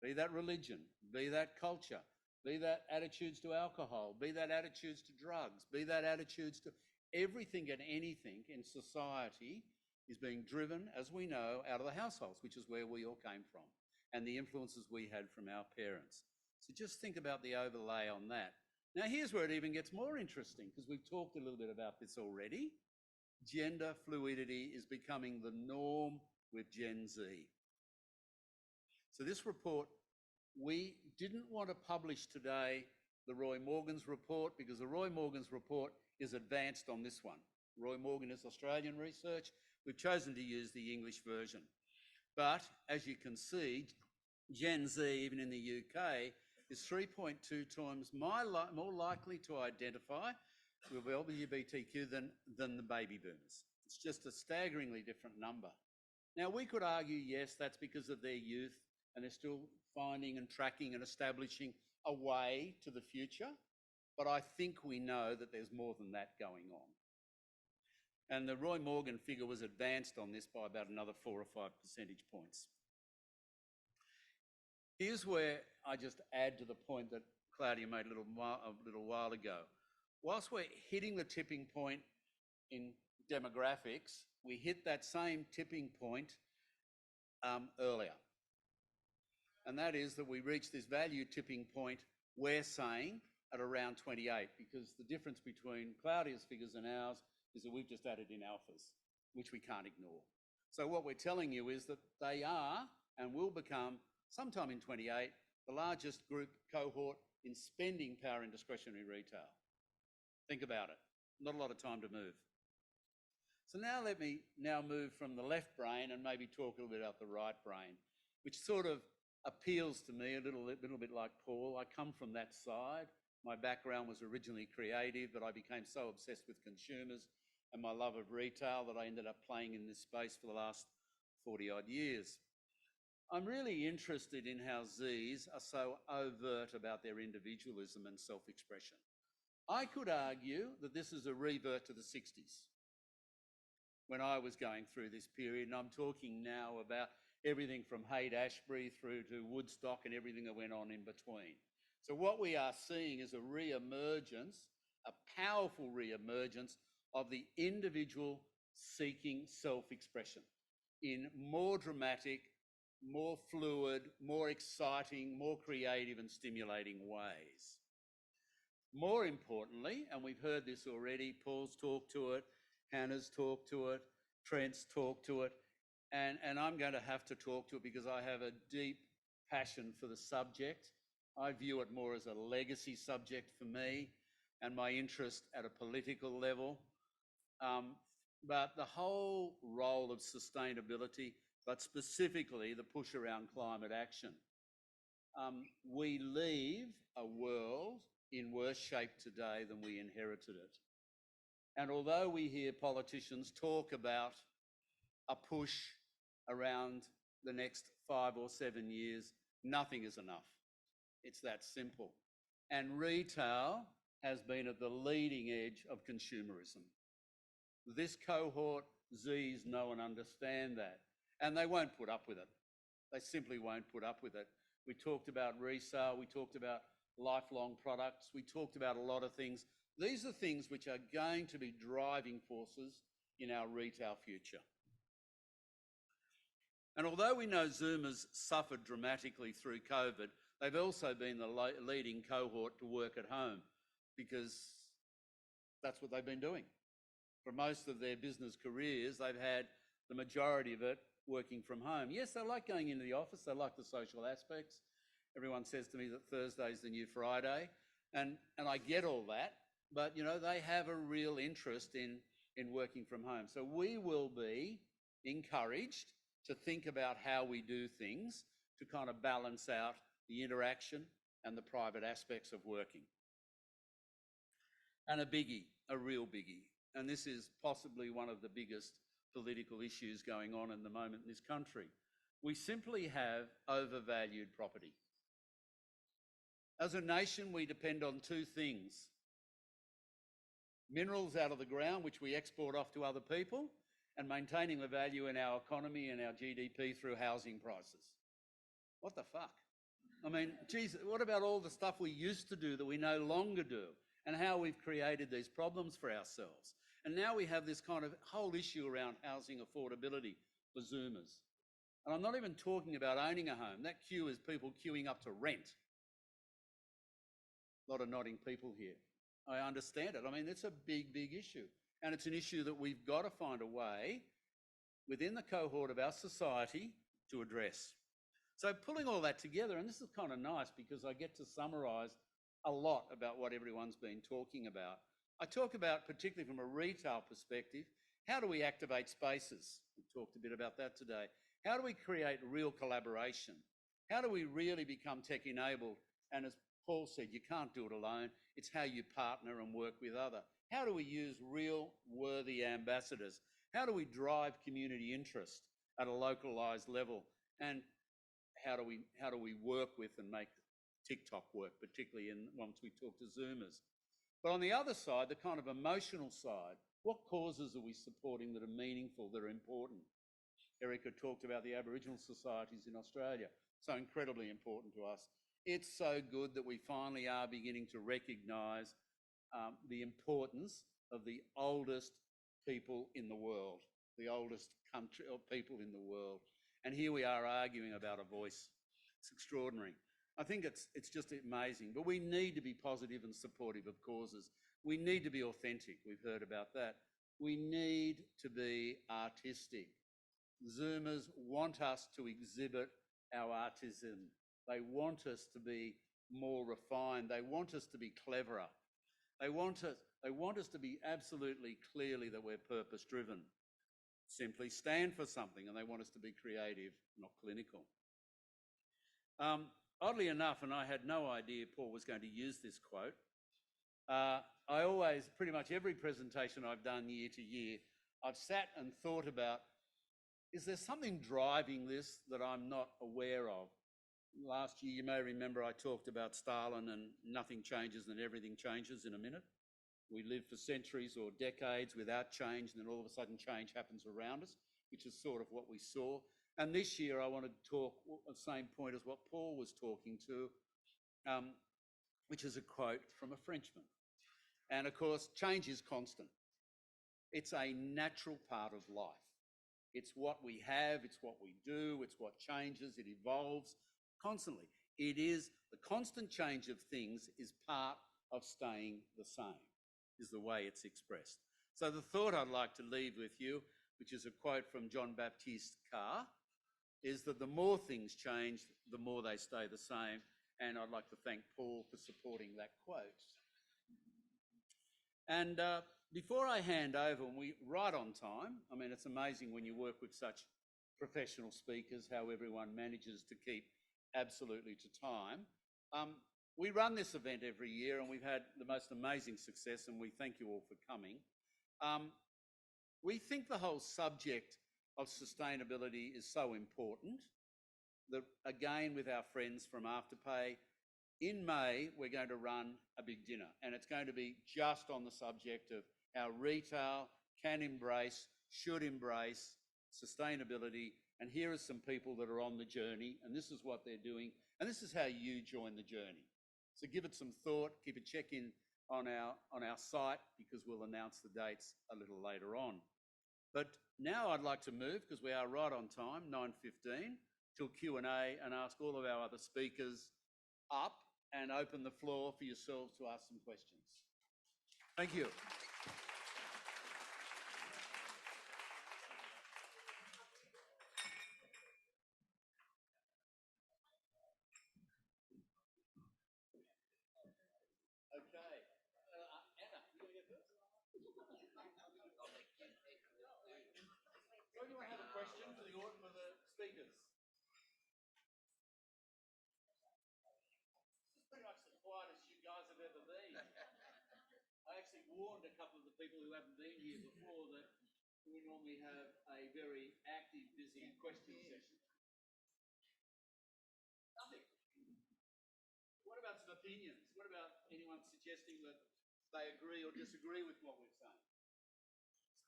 Be that religion, be that culture, be that attitudes to alcohol, be that attitudes to drugs, be that attitudes to everything and anything in society is being driven, as we know, out of the households, which is where we all came from, and the influences we had from our parents. So just think about the overlay on that. Now, here's where it even gets more interesting, because we've talked a little bit about this already. Gender fluidity is becoming the norm with Gen Z. So this report, we didn't want to publish today the Roy Morgan's report, because the Roy Morgan's report is advanced on this one. Roy Morgan is Australian research. We've chosen to use the English version. But as you can see, Gen Z, even in the UK, is 3.2 times more likely to identify with LGBTQ than the baby boomers. It's just a staggeringly different number. Now, we could argue, yes, that's because of their youth and they're still finding and tracking and establishing a way to the future. But I think we know that there's more than that going on. And the Roy Morgan figure was advanced on this by about another 4 or 5 percentage points. Here's where I just add to the point that Claudia made a little while ago. Whilst we're hitting the tipping point in demographics, we hit that same tipping point earlier. And that is that we reached this value tipping point, we're saying, at around 28, because the difference between Claudia's figures and ours is that we've just added in alphas, which we can't ignore. So what we're telling you is that they are and will become, sometime in 28, the largest group cohort in spending power in discretionary retail. Think about it. Not a lot of time to move. So now let me move from the left brain and maybe talk a little bit about the right brain, which sort of appeals to me a little bit like Paul. I come from that side. My background was originally creative, but I became so obsessed with consumers and my love of retail that I ended up playing in this space for the last 40 odd years. I'm really interested in how Zs are so overt about their individualism and self-expression. I could argue that this is a revert to the 60s when I was going through this period, and I'm talking now about everything from Haight-Ashbury through to Woodstock and everything that went on in between. So what we are seeing is a re-emergence, a powerful re-emergence of the individual seeking self-expression in more dramatic, more fluid, more exciting, more creative and stimulating ways. More importantly, and we've heard this already, Paul's talked to it, Hannah's talked to it, Trent's talked to it, and I'm going to have to talk to it because I have a deep passion for the subject. I view it more as a legacy subject for me and my interest at a political level. But the whole role of sustainability, but specifically the push around climate action. We leave a world in worse shape today than we inherited it. And although we hear politicians talk about a push around the next 5 or 7 years, nothing is enough. It's that simple. And retail has been at the leading edge of consumerism. This cohort, Zs, know and understand that. And they won't put up with it. They simply won't put up with it. We talked about resale, we talked about lifelong products, we talked about a lot of things. These are things which are going to be driving forces in our retail future. And although we know Zoomers suffered dramatically through COVID, they've also been the leading cohort to work at home because that's what they've been doing. For most of their business careers, they've had the majority of it working from home. Yes, they like going into the office. They like the social aspects. Everyone says to me that Thursday's the new Friday, and I get all that. But, you know, they have a real interest in working from home. So we will be encouraged to think about how we do things to kind of balance out the interaction and the private aspects of working. And a biggie, a real biggie, and this is possibly one of the biggest political issues going on in the moment in this country. We simply have overvalued property. As a nation, we depend on two things: minerals out of the ground, which we export off to other people, and maintaining the value in our economy and our GDP through housing prices. What the fuck? I mean, geez, what about all the stuff we used to do that we no longer do, and how we've created these problems for ourselves? And now we have this kind of whole issue around housing affordability for Zoomers. And I'm not even talking about owning a home. That queue is people queuing up to rent. A lot of nodding people here. I understand it. I mean, it's a big, big issue. And it's an issue that we've got to find a way within the cohort of our society to address. So pulling all that together, and this is kind of nice because I get to summarise a lot about what everyone's been talking about. I talk about, particularly from a retail perspective, how do we activate spaces? We talked a bit about that today. How do we create real collaboration? How do we really become tech-enabled? And as Paul said, you can't do it alone. It's how you partner and work with others. How do we use real worthy ambassadors? How do we drive community interest at a localised level? And how do we work with and make TikTok work, particularly once we talk to Zoomers? But on the other side, the kind of emotional side, what causes are we supporting that are meaningful, that are important? Erica talked about the Aboriginal societies in Australia, so incredibly important to us. It's so good that we finally are beginning to recognise the importance of the oldest people in the world, the oldest country or people in the world. And here we are arguing about a voice. It's extraordinary. I think it's just amazing, but we need to be positive and supportive of causes. We need to be authentic. We've heard about that. We need to be artistic. Zoomers want us to exhibit our artism. They want us to be more refined. They want us to be cleverer. They want us to be absolutely clearly that we're purpose-driven. Simply stand for something, and they want us to be creative, not clinical. Oddly enough, and I had no idea Paul was going to use this quote, I always, pretty much every presentation I've done year to year, I've sat and thought about, is there something driving this that I'm not aware of? Last year, you may remember I talked about Stalin and nothing changes and everything changes in a minute. We live for centuries or decades without change, and then all of a sudden change happens around us, which is sort of what we saw. And this year I want to talk the same point as what Paul was talking to, which is a quote from a Frenchman. And of course, change is constant. It's a natural part of life. It's what we have, it's what we do, it's what changes, it evolves constantly. It is the constant change of things is part of staying the same, is the way it's expressed. So the thought I'd like to leave with you, which is a quote from John Baptiste Carr, is that the more things change, the more they stay the same. And I'd like to thank Paul for supporting that quote. And before I hand over, and we right on time, I mean, it's amazing when you work with such professional speakers, how everyone manages to keep absolutely to time. We run this event every year and we've had the most amazing success, and we thank you all for coming. We think the whole subject of sustainability is so important that, again, with our friends from Afterpay, in May, we're going to run a big dinner, and it's going to be just on the subject of how retail can embrace, should embrace sustainability. And here are some people that are on the journey, and this is what they're doing, and this is how you join the journey. So give it some thought, keep a check-in on our site, because we'll announce the dates a little later on. But now I'd like to move, because we are right on time, 9:15, till Q&A, and ask all of our other speakers up and open the floor for yourselves to ask some questions. Thank you. speakers. This is pretty much the quietest you guys have ever been. I actually warned a couple of the people who haven't been here before that we normally have a very active, busy question session. Nothing. What about some opinions? What about anyone suggesting that they agree or disagree with what we're saying?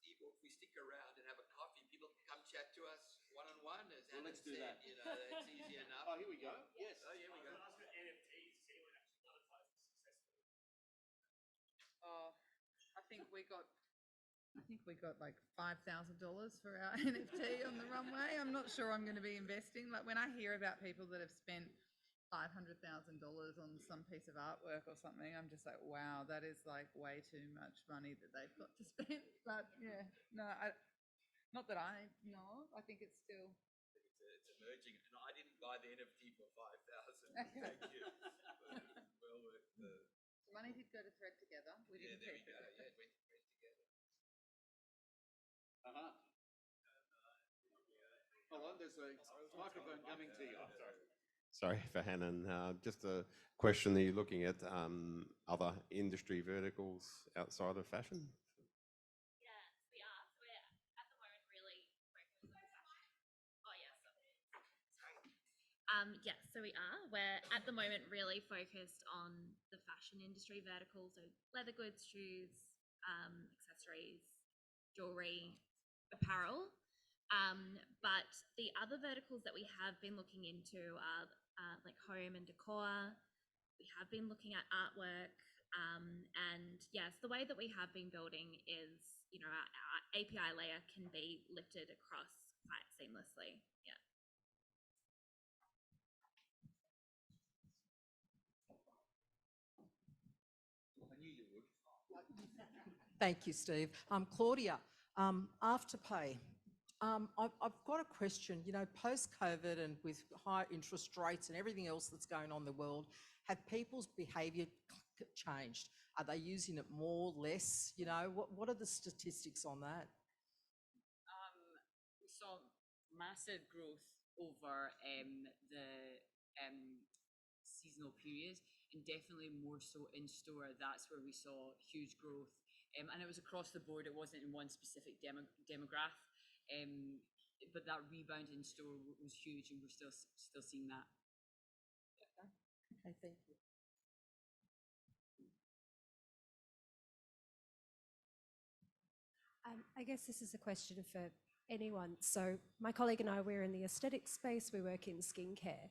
Steve, if we stick around and have a coffee, people can come chat to us one-on-one, as Well, Hannon let's do said, that. you know, that's easy enough. Oh, here we go. Yes. Oh, here we go. NFTs, has anyone actually monetized this successfully? Oh, I think we got like $5,000 for our NFT on the runway. I'm not sure I'm going to be investing. Like when I hear about people that have spent $500,000 on some piece of artwork or something, I'm just like, wow, that is like way too much money that they've got to spend. But yeah, no, not that I know of. I think it's still. It's emerging, and I didn't buy the NFT for 5,000. Thank you. Well worth the. The money did go to Thread together. We Yeah, didn't there we keep go. it. Yeah, it went together. Hold on, there's a microphone coming to you. Sorry for Hannon. Just a question, are you looking at other industry verticals outside of fashion? Yes, we are. So we're at the moment really focused on fashion. Oh yeah, sorry. Yes, so we are. We're at the moment really focused on the fashion industry vertical, so leather goods, shoes, accessories, jewelry, apparel. But the other verticals that we have been looking into are like home and decor. We have been looking at artwork. And yes, the way that we have been building is, you know, our API layer can be lifted across quite seamlessly. Yeah. I knew you would. Thank you, Steve. Claudia, Afterpay. I've got a question. You know, post-COVID and with high interest rates and everything else that's going on in the world, have people's behaviour changed? Are they using it more, less? You know, what are the statistics on that? We saw massive growth over the seasonal period, and definitely more so in store. That's where we saw huge growth, and it was across the board. It wasn't in one specific demographic, but that rebound in store was huge, and we're still seeing that. Okay, thank you. I guess this is a question for anyone. So my colleague and I, we're in the aesthetic space, we work in skincare.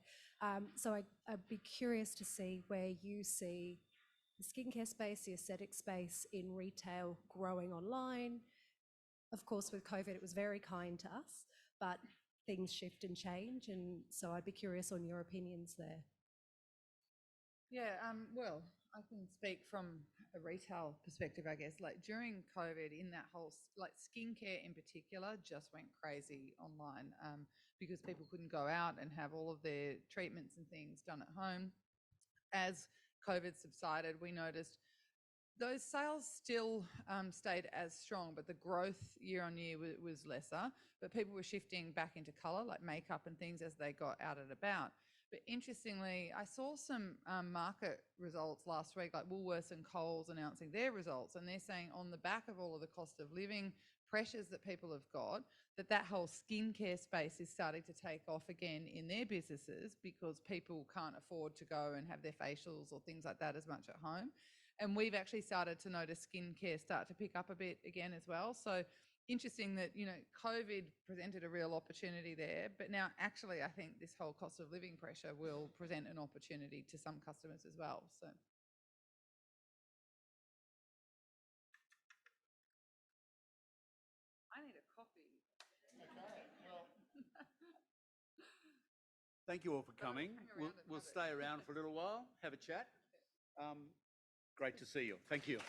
So I'd be curious to see where you see the skincare space, the aesthetic space in retail growing online. Of course, with COVID, it was very kind to us, but things shift and change. And so I'd be curious on your opinions there. Yeah, well, I can speak from a retail perspective, I guess. Like during COVID, in that whole, like skincare in particular, just went crazy online because people couldn't go out and have all of their treatments and things done at home. As COVID subsided, we noticed those sales still stayed as strong, but the growth year on year was lesser. But people were shifting back into colour, like makeup and things, as they got out and about. But interestingly, I saw some market results last week, like Woolworths and Coles announcing their results, and they're saying on the back of all of the cost of living pressures that people have got, that whole skincare space is starting to take off again in their businesses because people can't afford to go and have their facials or things like that as much at home. And we've actually started to notice skincare start to pick up a bit again as well. So interesting that, you know, COVID presented a real opportunity there, but now actually I think this whole cost of living pressure will present an opportunity to some customers as well. So. I need a coffee. Okay, well. Thank you all for coming. We'll stay around for a little while, have a chat. Great to see you. Thank you.